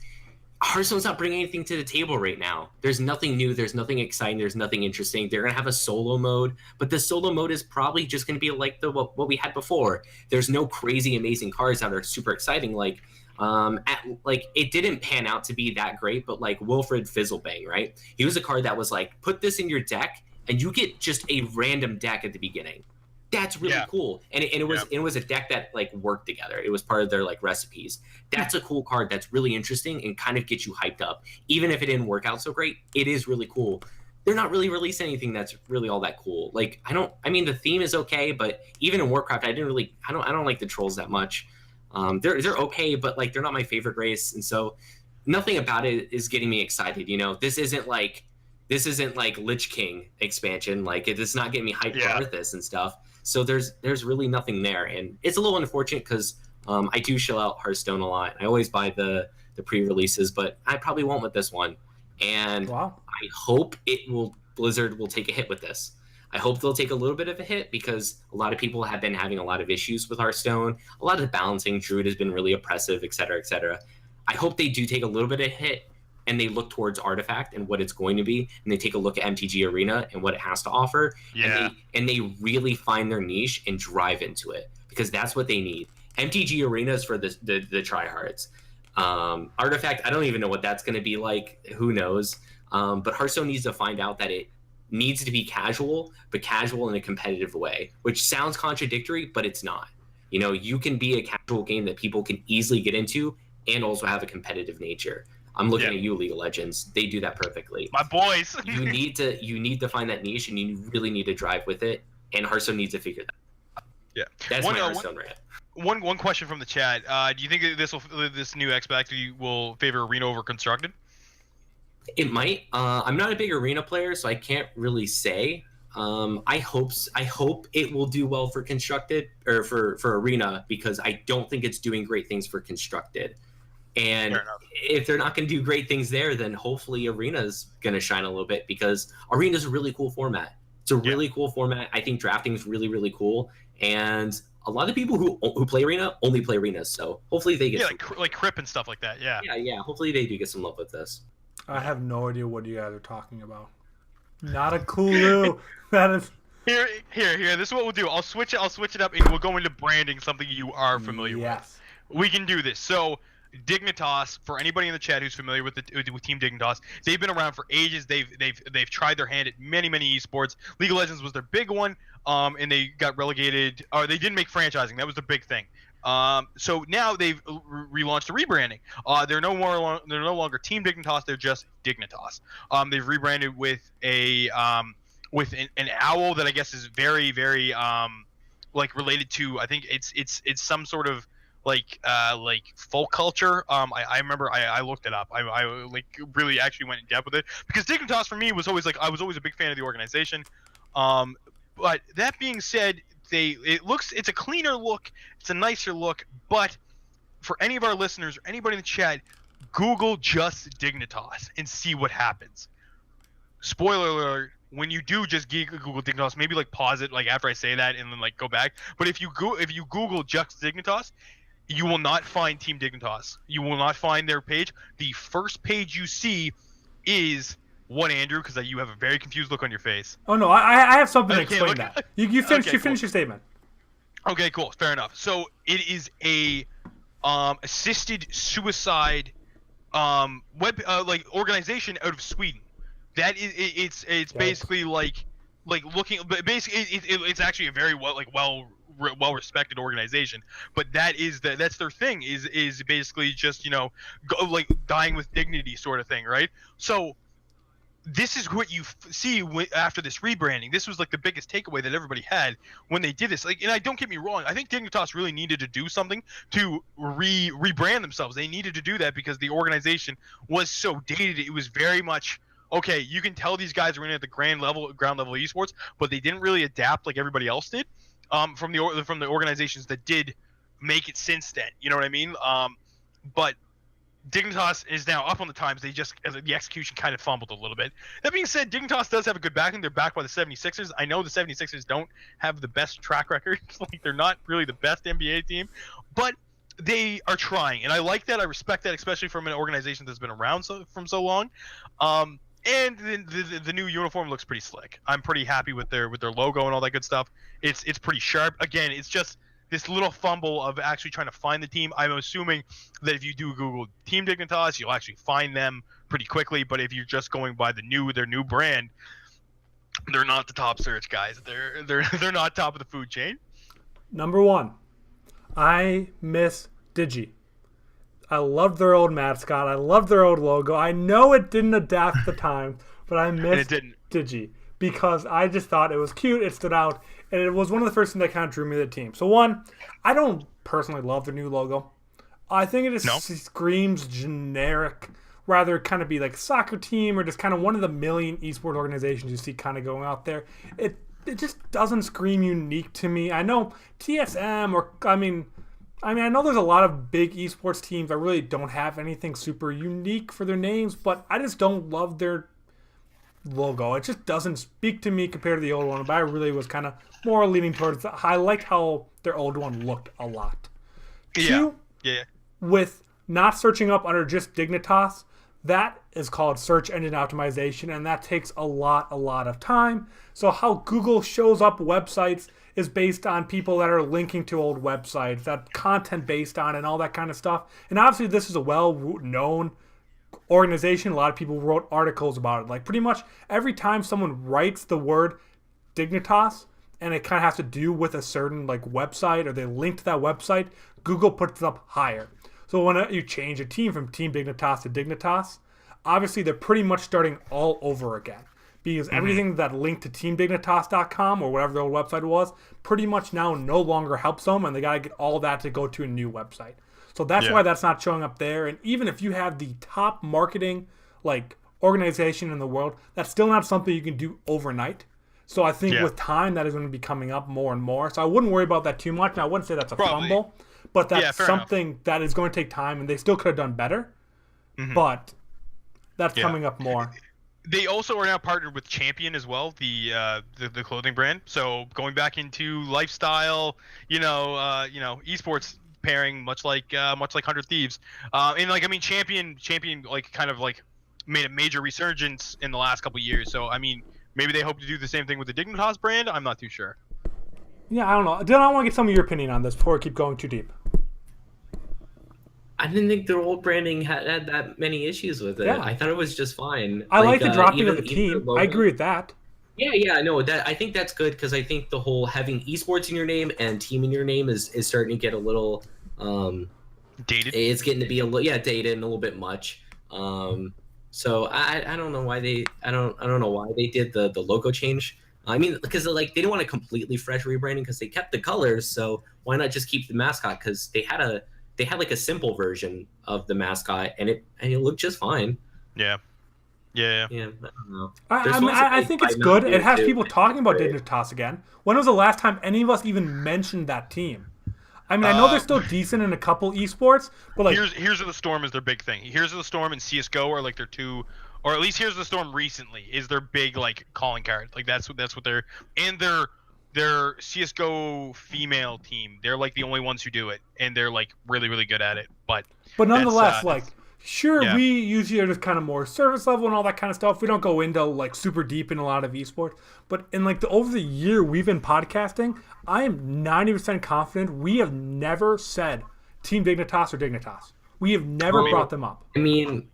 Hearthstone's not bringing anything to the table right now. There's nothing new. There's nothing exciting. There's nothing interesting. They're gonna have a solo mode, but the solo mode is probably just gonna be like what we had before. There's no crazy amazing cards that are super exciting. Like it didn't pan out to be that great, but like Wilfred Fizzlebang, right? He was a card that was like, put this in your deck, and you get just a random deck at the beginning. That's really cool, and it was a deck that like worked together. It was part of their like recipes. That's a cool card. That's really interesting and kind of gets you hyped up. Even if it didn't work out so great, it is really cool. They're not really releasing anything that's really all that cool. Like I mean, the theme is okay, but even in Warcraft, I don't like the trolls that much. They're okay, but like they're not my favorite race, and so nothing about it is getting me excited. You know, this isn't like Lich King expansion. Like it's not getting me hyped for Arthas and stuff. So there's really nothing there, and it's a little unfortunate because I do shell out Hearthstone a lot. I always buy the pre-releases, but I probably won't with this one. And I hope Blizzard will take a hit with this. I hope they'll take a little bit of a hit because a lot of people have been having a lot of issues with Hearthstone. A lot of the balancing, Druid has been really oppressive, et cetera, et cetera. I hope they do take a little bit of a hit and they look towards Artifact and what it's going to be, and they take a look at MTG Arena and what it has to offer, and they really find their niche and drive into it, because that's what they need. MTG Arena is for the tryhards. Artifact, I don't even know what that's going to be like. Who knows? But Hearthstone needs to find out that it needs to be casual, but casual in a competitive way, which sounds contradictory, but it's not. You know, you can be a casual game that people can easily get into and also have a competitive nature. I'm looking at you, League of Legends. They do that perfectly. My boys. you need to find that niche, and you really need to drive with it. And Hearthstone needs to figure that out. Yeah, that's my Hearthstone rant. One question from the chat. Do you think that this new X-Pack will favor Arena over Constructed? It might. I'm not a big Arena player, so I can't really say. I hope it will do well for Constructed or for Arena, because I don't think it's doing great things for Constructed. And if they're not going to do great things there, then hopefully Arena's going to shine a little bit, because Arena's a really cool format. It's a really cool format. I think drafting is really, really cool. And a lot of people who play Arena only play Arena. So hopefully they get like Crip and stuff like that. Yeah. Yeah. Hopefully they do get some love with this. I have no idea what you guys are talking about. Not a clue. That is... Here. This is what we'll do. I'll switch it up, and we'll go into branding, something you are familiar with. We can do this. So Dignitas, for anybody in the chat who's familiar with Team Dignitas, they've been around for ages. They've tried their hand at many esports. League of Legends was their big one, and they got relegated, or they didn't make franchising. That was the big thing. So now they've relaunched a rebranding. They're no longer Team Dignitas. They're just Dignitas. They've rebranded with an owl that I guess is very like related to, I think it's some sort of like folk culture. I remember I looked it up. I like really actually went in depth with it, because Dignitas for me was always like, I was always a big fan of the organization. But that being said, it's a cleaner look, it's a nicer look. But for any of our listeners or anybody in the chat, Google just Dignitas and see what happens. Spoiler alert, when you do just Google Dignitas, maybe like pause it like after I say that and then like go back. But if you Google just Dignitas, you will not find Team Dignitas. You will not find their page. The first page you see is what, Andrew? Because you have a very confused look on your face. Oh no, I have something to explain that. You finish your statement. Okay, cool, fair enough. So it is a assisted suicide web like organization out of Sweden. That is it's basically like looking, but basically it's actually a very well respected organization, but that's their thing is basically just, you know, like dying with dignity sort of thing, right? So this is what you see after this rebranding. This was like the biggest takeaway that everybody had when they did this. Like, and don't get me wrong, I think Dignitas really needed to do something to rebrand themselves. They needed to do that because the organization was so dated. It was very much, okay, you can tell these guys are in at the ground level esports, but they didn't really adapt like everybody else did. From the organizations that did make it since then, you know what I mean? But Dignitas is now up on the times. They just the execution kind of fumbled a little bit. That being said, Dignitas does have a good backing. They're backed by the 76ers. I know the 76ers don't have the best track record. Like they're not really the best NBA team, but they are trying, and I like that. I respect that, especially from an organization that's been around from so long. And the new uniform looks pretty slick. I'm pretty happy with their logo and all that good stuff. It's pretty sharp. Again, it's just this little fumble of actually trying to find the team. I'm assuming that if you do Google Team Dignitas, you'll actually find them pretty quickly. But if you're just going by their new brand, they're not the top search, guys. They're not top of the food chain. Number 1, I miss Digi. I loved their old mascot. I loved their old logo. I know it didn't adapt at the time, but I missed Digi because I just thought it was cute. It stood out, and it was one of the first things that kind of drew me to the team. So one, I don't personally love their new logo. I think it just screams generic, rather kind of be like a soccer team or just kind of one of the million esports organizations you see kind of going out there. It just doesn't scream unique to me. I know TSM or I know there's a lot of big esports teams that really don't have anything super unique for their names, but I just don't love their logo. It just doesn't speak to me compared to the old one, but I really was kind of more leaning towards I liked how their old one looked a lot. Yeah. With not searching up under just Dignitas, that is called search engine optimization, and that takes a lot of time. So how Google shows up websites is based on people that are linking to old websites, that content based on, and all that kind of stuff. And obviously this is a well-known organization. A lot of people wrote articles about it. Like pretty much every time someone writes the word Dignitas, and it kind of has to do with a certain like website, or they link to that website, Google puts it up higher. So when you change a team from Team Dignitas to Dignitas, obviously they're pretty much starting all over again. Because everything that linked to teamdignitas.com or whatever their old website was, pretty much now no longer helps them, and they got to get all that to go to a new website. So that's why that's not showing up there. And even if you have the top marketing like organization in the world, that's still not something you can do overnight. So I think with time that is going to be coming up more and more. So I wouldn't worry about that too much. Now I wouldn't say that's a fumble, but that's something that is going to take time, and they still could have done better. But that's coming up more. They also are now partnered with Champion as well, the clothing brand. So going back into lifestyle, esports pairing, much like 100 Thieves, and Champion like kind of like made a major resurgence in the last couple of years. So I mean, maybe they hope to do the same thing with the Dignitas brand. I'm not too sure. Yeah, I don't know. Dylan, I want to get some of your opinion on this before we keep going too deep. I didn't think their old branding had that many issues with it. Yeah. I thought it was just fine. I like the dropping of the team. I agree with that. Yeah, I know that. I think that's good because I think the whole having esports in your name and team in your name is starting to get a little dated. It's getting to be a little dated and a little bit much. So I don't know why they don't know why they did the logo change. I mean, because they didn't want a completely fresh rebranding because they kept the colors. So why not just keep the mascot? Because they had like a simple version of the mascot, and it looked just fine. Yeah. I don't know. I think it's good. It has people talking about Dignitas again. When was the last time any of us even mentioned that team? I mean, I know they're still decent in a couple esports, but like Here's of the Storm is their big thing. Here's of the Storm and CS:GO are like their two, or at least Here's of the Storm recently is their big like calling card. Like that's what they're, and their CS:GO female team, they're like the only ones who do it, and they're like really good at it. But nonetheless, we usually are just kind of more service level and all that kind of stuff. We don't go into like super deep in a lot of esports. But in over the year we've been podcasting, I am 90% confident we have never said Team Dignitas or Dignitas. We have never brought them up. I mean,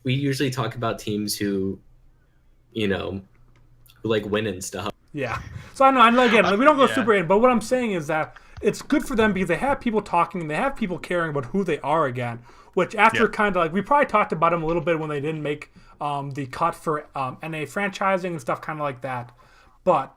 we usually talk about teams who like win and stuff. Yeah. So I know again, we don't go super in, but what I'm saying is that it's good for them because they have people talking and they have people caring about who they are again, which after kind of we probably talked about them a little bit when they didn't make the cut for NA franchising and stuff kind of like that. But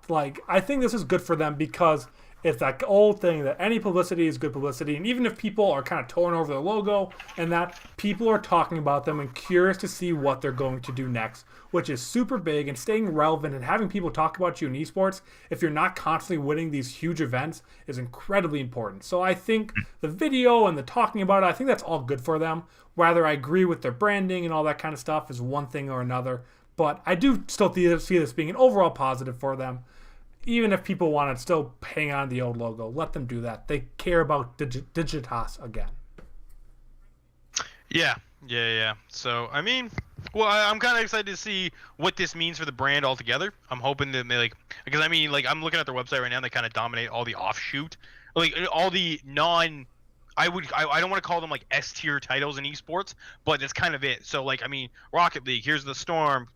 I think this is good for them because It's that old thing that any publicity is good publicity, and even if people are kind of torn over the logo and that, people are talking about them and curious to see what they're going to do next, which is super big. And staying relevant and having people talk about you in esports, if you're not constantly winning these huge events, is incredibly important. So I think the video and the talking about it, I think that's all good for them. Whether I agree with their branding and all that kind of stuff is one thing or another, but I do still see this being an overall positive for them. Even if people want to still hang on to the old logo, let them do that. They care about Digitas again. Yeah. So I mean, well, I'm kind of excited to see what this means for the brand altogether. I'm hoping that they because I mean, I'm looking at their website right now. And they kind of dominate all the offshoot, all the non. I don't want to call them S tier titles in esports, but that's kind of it. So I mean, Rocket League, here's the Storm,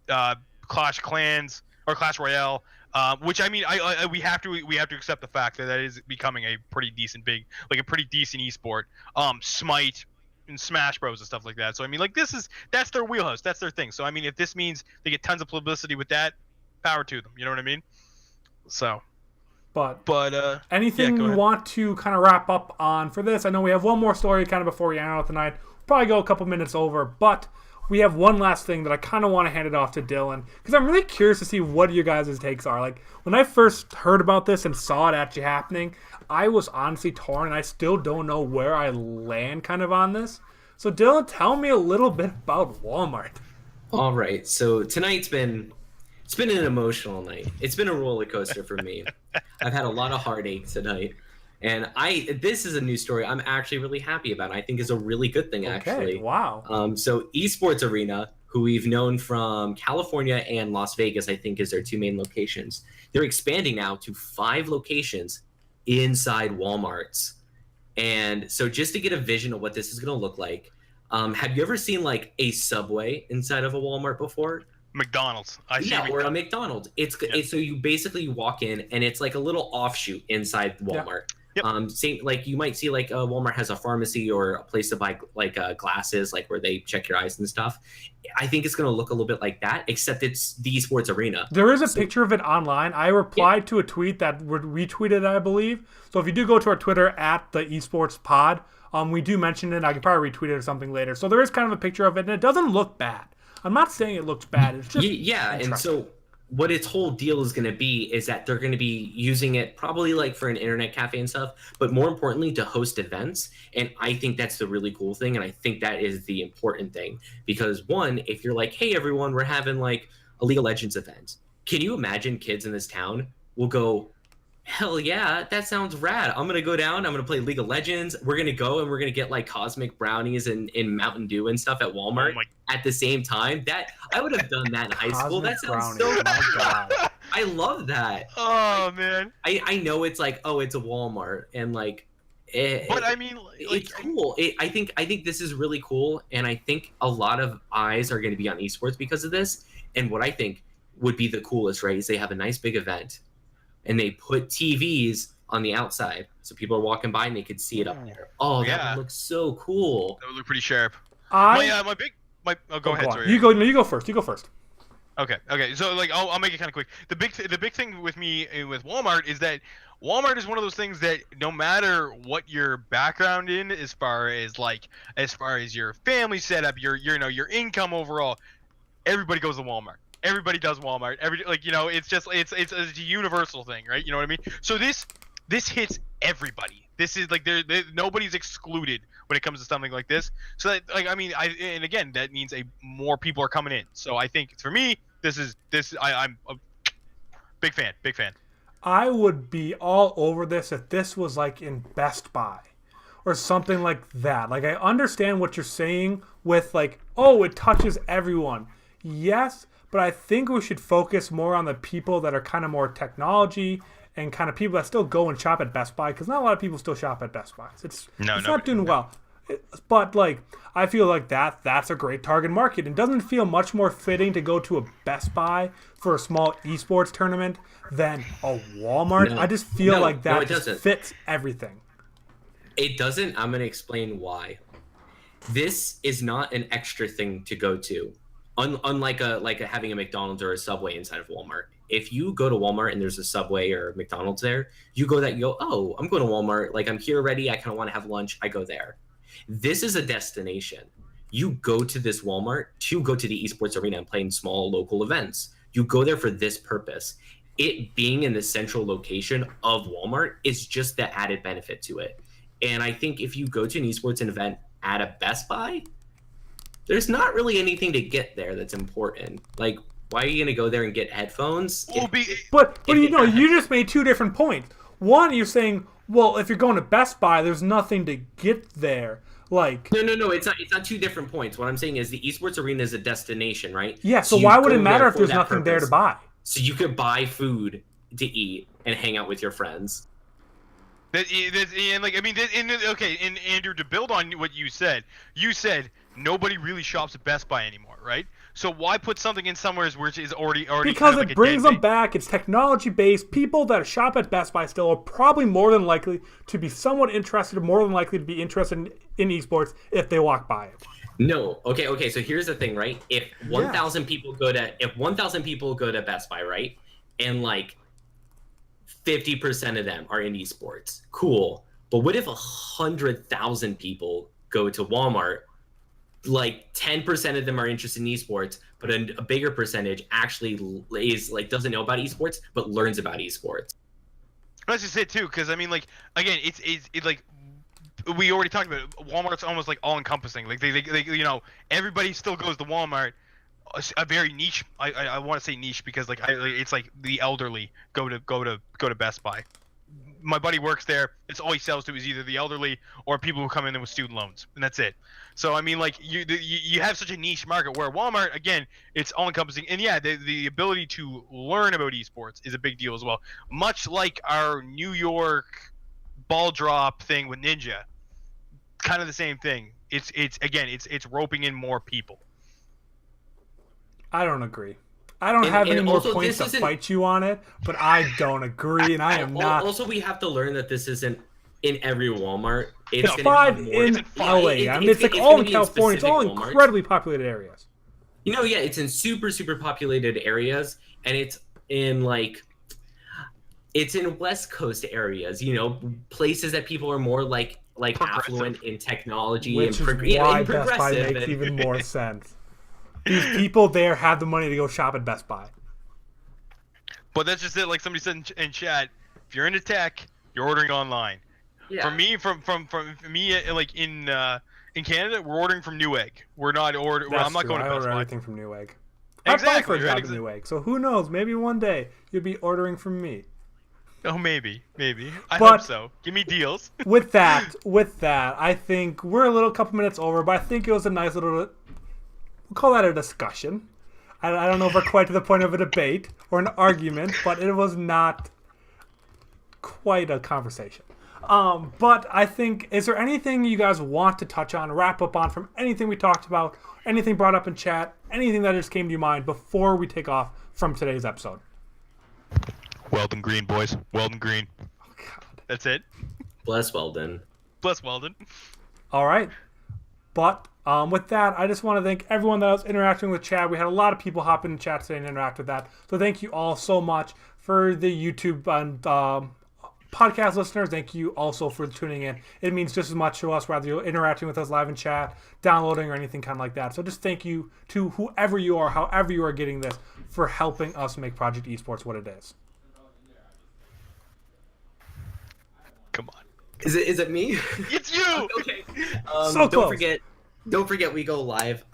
Clash Clans or Clash Royale. Which I mean, we have to accept the fact that is becoming a pretty decent esport. Smite and Smash Bros and stuff like that. So I mean, that's their wheelhouse, that's their thing. So I mean, if this means they get tons of publicity with that, power to them. You know what I mean? So, but anything you want to kind of wrap up on for this? I know we have one more story kind of before we end out the night. Probably go a couple minutes over, but we have one last thing that I kind of want to hand it off to Dylan, because I'm really curious to see what your guys' takes are. When I first heard about this and saw it actually happening, I was honestly torn, and I still don't know where I land kind of on this. So Dylan, tell me a little bit about Walmart. All right, so tonight's been an emotional night. It's been a roller coaster for me. I've had a lot of heartache tonight. And this is a news story I'm actually really happy about. I think is a really good thing, actually. Okay, wow. So Esports Arena, who we've known from California and Las Vegas, I think is their two main locations. They're expanding now to 5 locations inside Walmarts. And so just to get a vision of what this is going to look like, have you ever seen a Subway inside of a Walmart before? McDonald's. Or a McDonald's. It's so you basically walk in and it's like a little offshoot inside Walmart. Yep. Same you might see Walmart has a pharmacy or a place to buy glasses, where they check your eyes and stuff. I think it's going to look a little bit like that, except it's the Esports Arena. There is a picture of it online. I replied to a tweet that retweeted, I believe. So if you do go to our Twitter at the Esports Pod, we do mention it. I can probably retweet it or something later. So there is kind of a picture of it, and it doesn't look bad. I'm not saying it looks bad. It's just and so what its whole deal is going to be is that they're going to be using it probably for an internet cafe and stuff, but more importantly to host events. And I think that's the really cool thing. And I think that is the important thing, because one, if you're hey everyone, we're having a League of Legends event. Can you imagine kids in this town will go, hell yeah, that sounds rad. I'm going to go down. I'm going to play League of Legends. We're going to go and we're going to get cosmic brownies and Mountain Dew and stuff at Walmart at the same time. That I would have done that in high school. That sounds so God. I love that. Oh, man. I know it's it's a Walmart and but I mean, it's cool. I think this is really cool. And I think a lot of eyes are going to be on esports because of this. And what I think would be the coolest, right, is they have a nice big event and they put TVs on the outside, so people are walking by and they could see it up there. Oh, that would look so cool. That would look pretty sharp. Go ahead. Sorry. You go first. Okay. So I'll make it kind of quick. The big thing with me with Walmart is that Walmart is one of those things that no matter what your background in, as far as your family setup, your income overall, everybody goes to Walmart. Everybody does Walmart. It's a universal thing, right? You know what I mean? So this hits everybody. This is nobody's excluded when it comes to something like this. So that and again, that means more people are coming in. So I think for me, I'm a big fan. I would be all over this if this was in Best Buy or something like that. I understand what you're saying with it touches everyone. Yes. But I think we should focus more on the people that are kind of more technology and kind of people that still go and shop at Best Buy, because not a lot of people still shop at Best Buy. It's not doing well. But I feel that's a great target market. It doesn't feel much more fitting to go to a Best Buy for a small esports tournament than a Walmart. I just feel that just fits everything. It doesn't. I'm going to explain why. This is not an extra thing to go to. unlike having a McDonald's or a Subway inside of Walmart. If you go to Walmart and there's a Subway or a McDonald's there, you go, oh, I'm going to Walmart. Like, I'm here already. I kind of want to have lunch. I go there. This is a destination. You go to this Walmart to go to the esports arena and play in small local events. You go there for this purpose. It being in the central location of Walmart is just the added benefit to it. And I think if you go to an esports event at a Best Buy, there's not really anything to get there that's important. Like, why are you going to go there and get headphones? But you know, you just made two different points. One, you're saying, well, if you're going to Best Buy, there's nothing to get there. Like, no, it's not two different points. What I'm saying is the esports arena is a destination, right? Yeah, so why would it matter if there's nothing there to buy? So you could buy food to eat and hang out with your friends. And Andrew, to build on what you said nobody really shops at Best Buy anymore, right? So why put something in somewhere which is already because it brings them back. It's technology based. People that shop at Best Buy still are probably more than likely to be somewhat interested, more than likely to be interested in esports if they walk by it. No, okay. So here's the thing, right? If 1,000 people go to Best Buy, right, and like 50% of them are in esports, cool. But what if 100,000 people go to Walmart? Like 10% of them are interested in esports, but a bigger percentage actually is like doesn't know about esports, but learns about esports. That's just it too, because I mean, like, again, it's like we already talked about it. Walmart's almost like all encompassing. Like they you know, everybody still goes to Walmart. A very niche. I want to say niche because it's like the elderly go to Best Buy. My buddy works there. It's all he sells to is either the elderly or people who come in with student loans, and that's it. So I mean, like you have such a niche market where Walmart, again, it's all encompassing, and yeah, the ability to learn about esports is a big deal as well. Much like our New York ball drop thing with Ninja, kind of the same thing. It's roping in more people. I don't agree. I don't have any more points to fight you on it, but I don't agree, and I am not. Also, we have to learn that this isn't in every Walmart. It's five in LA. I mean, it's like all in California. It's all incredibly populated areas. You know, yeah, it's in super populated areas, and it's in West Coast areas. You know, places that people are more like affluent in technology, which and is why Best Buy makes even more sense. These people there have the money to go shop at Best Buy. But that's just it. Like somebody said in chat, if you're into tech, you're ordering online. Yeah. For me, from me, like in Canada, we're ordering from Newegg. We're not ordering. Well, I'm not going to Best Buy. I order everything from Newegg. Exactly. I applied for a job at Newegg, so who knows? Maybe one day you'll be ordering from me. Oh, maybe. I hope so. Give me deals. with that, I think we're a couple minutes over, but I think it was a nice little. We'll call that a discussion. I don't know if we're quite to the point of a debate or an argument, but it was not quite a conversation. But I think, is there anything you guys want to touch on, wrap up on from anything we talked about, anything brought up in chat, anything that just came to your mind before we take off from today's episode? Weldon Green, boys. Weldon Green. Oh, God. That's it. Bless Weldon. Bless Weldon. All right. But with that, I just want to thank everyone that was interacting with chat. We had a lot of people hop in the chat today and interact with that. So thank you all so much for the YouTube and podcast listeners. Thank you also for tuning in. It means just as much to us, whether you're interacting with us live in chat, downloading, or anything kind of like that. So just thank you to whoever you are, however you are getting this, for helping us make Project Esports what it is. Come on. Is it me? It's you. Okay. So close. Don't forget we go live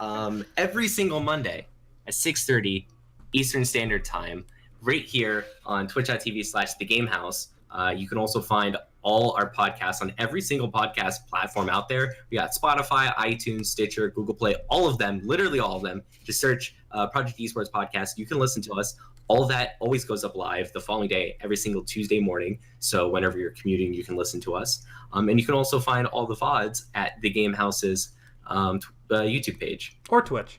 every single Monday at 6:30 Eastern Standard Time, right here on twitch.tv/The Game Haus. You can also find all our podcasts on every single podcast platform out there. We got Spotify, iTunes, Stitcher, Google Play, all of them, literally all of them. Just search Project Esports Podcast. You can listen to us. All that always goes up live the following day, every single Tuesday morning. So whenever you're commuting, you can listen to us. And you can also find all the VODs at The Game Haus's YouTube page. Or Twitch.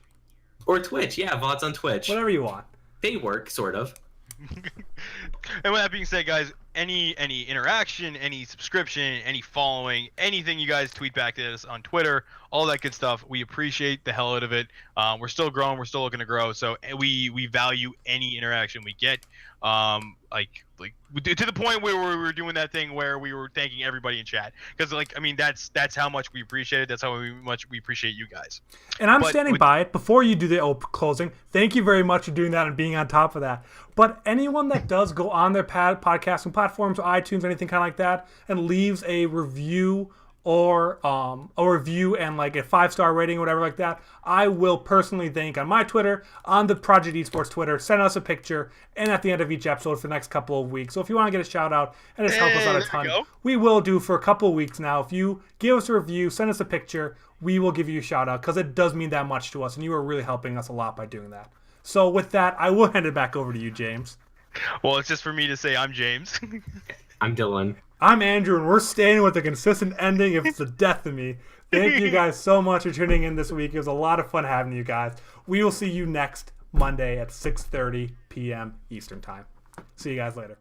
Yeah, VODs on Twitch. Whatever you want. They work, sort of. And with that being said, guys, any interaction, any subscription, any following, anything you guys tweet back to us on Twitter, all that good stuff. We appreciate the hell out of it. We're still growing. We're still looking to grow. So we value any interaction we get. Like to the point where we were doing that thing where we were thanking everybody in chat, because that's how much we appreciate it. That's how much we appreciate you guys. And I'm standing by it. Before you do the closing, thank you very much for doing that and being on top of that. But anyone that does go on their podcasting platforms, iTunes, anything kind of like that, and leaves a review or a review and like a 5-star rating or whatever like that, I will personally thank on my Twitter, on the Project Esports Twitter, send us a picture, and at the end of each episode for the next couple of weeks. So if you want to get a shout out and just help us out a ton, we will do for a couple of weeks now. If you give us a review, send us a picture, we will give you a shout out, because it does mean that much to us, and you are really helping us a lot by doing that. So with that, I will hand it back over to you, James. Well, it's just for me to say I'm James. I'm Dylan. I'm Andrew, and we're staying with a consistent ending if it's the death of me. Thank you guys so much for tuning in this week. It was a lot of fun having you guys. We will see you next Monday at 6:30 p.m. Eastern Time. See you guys later.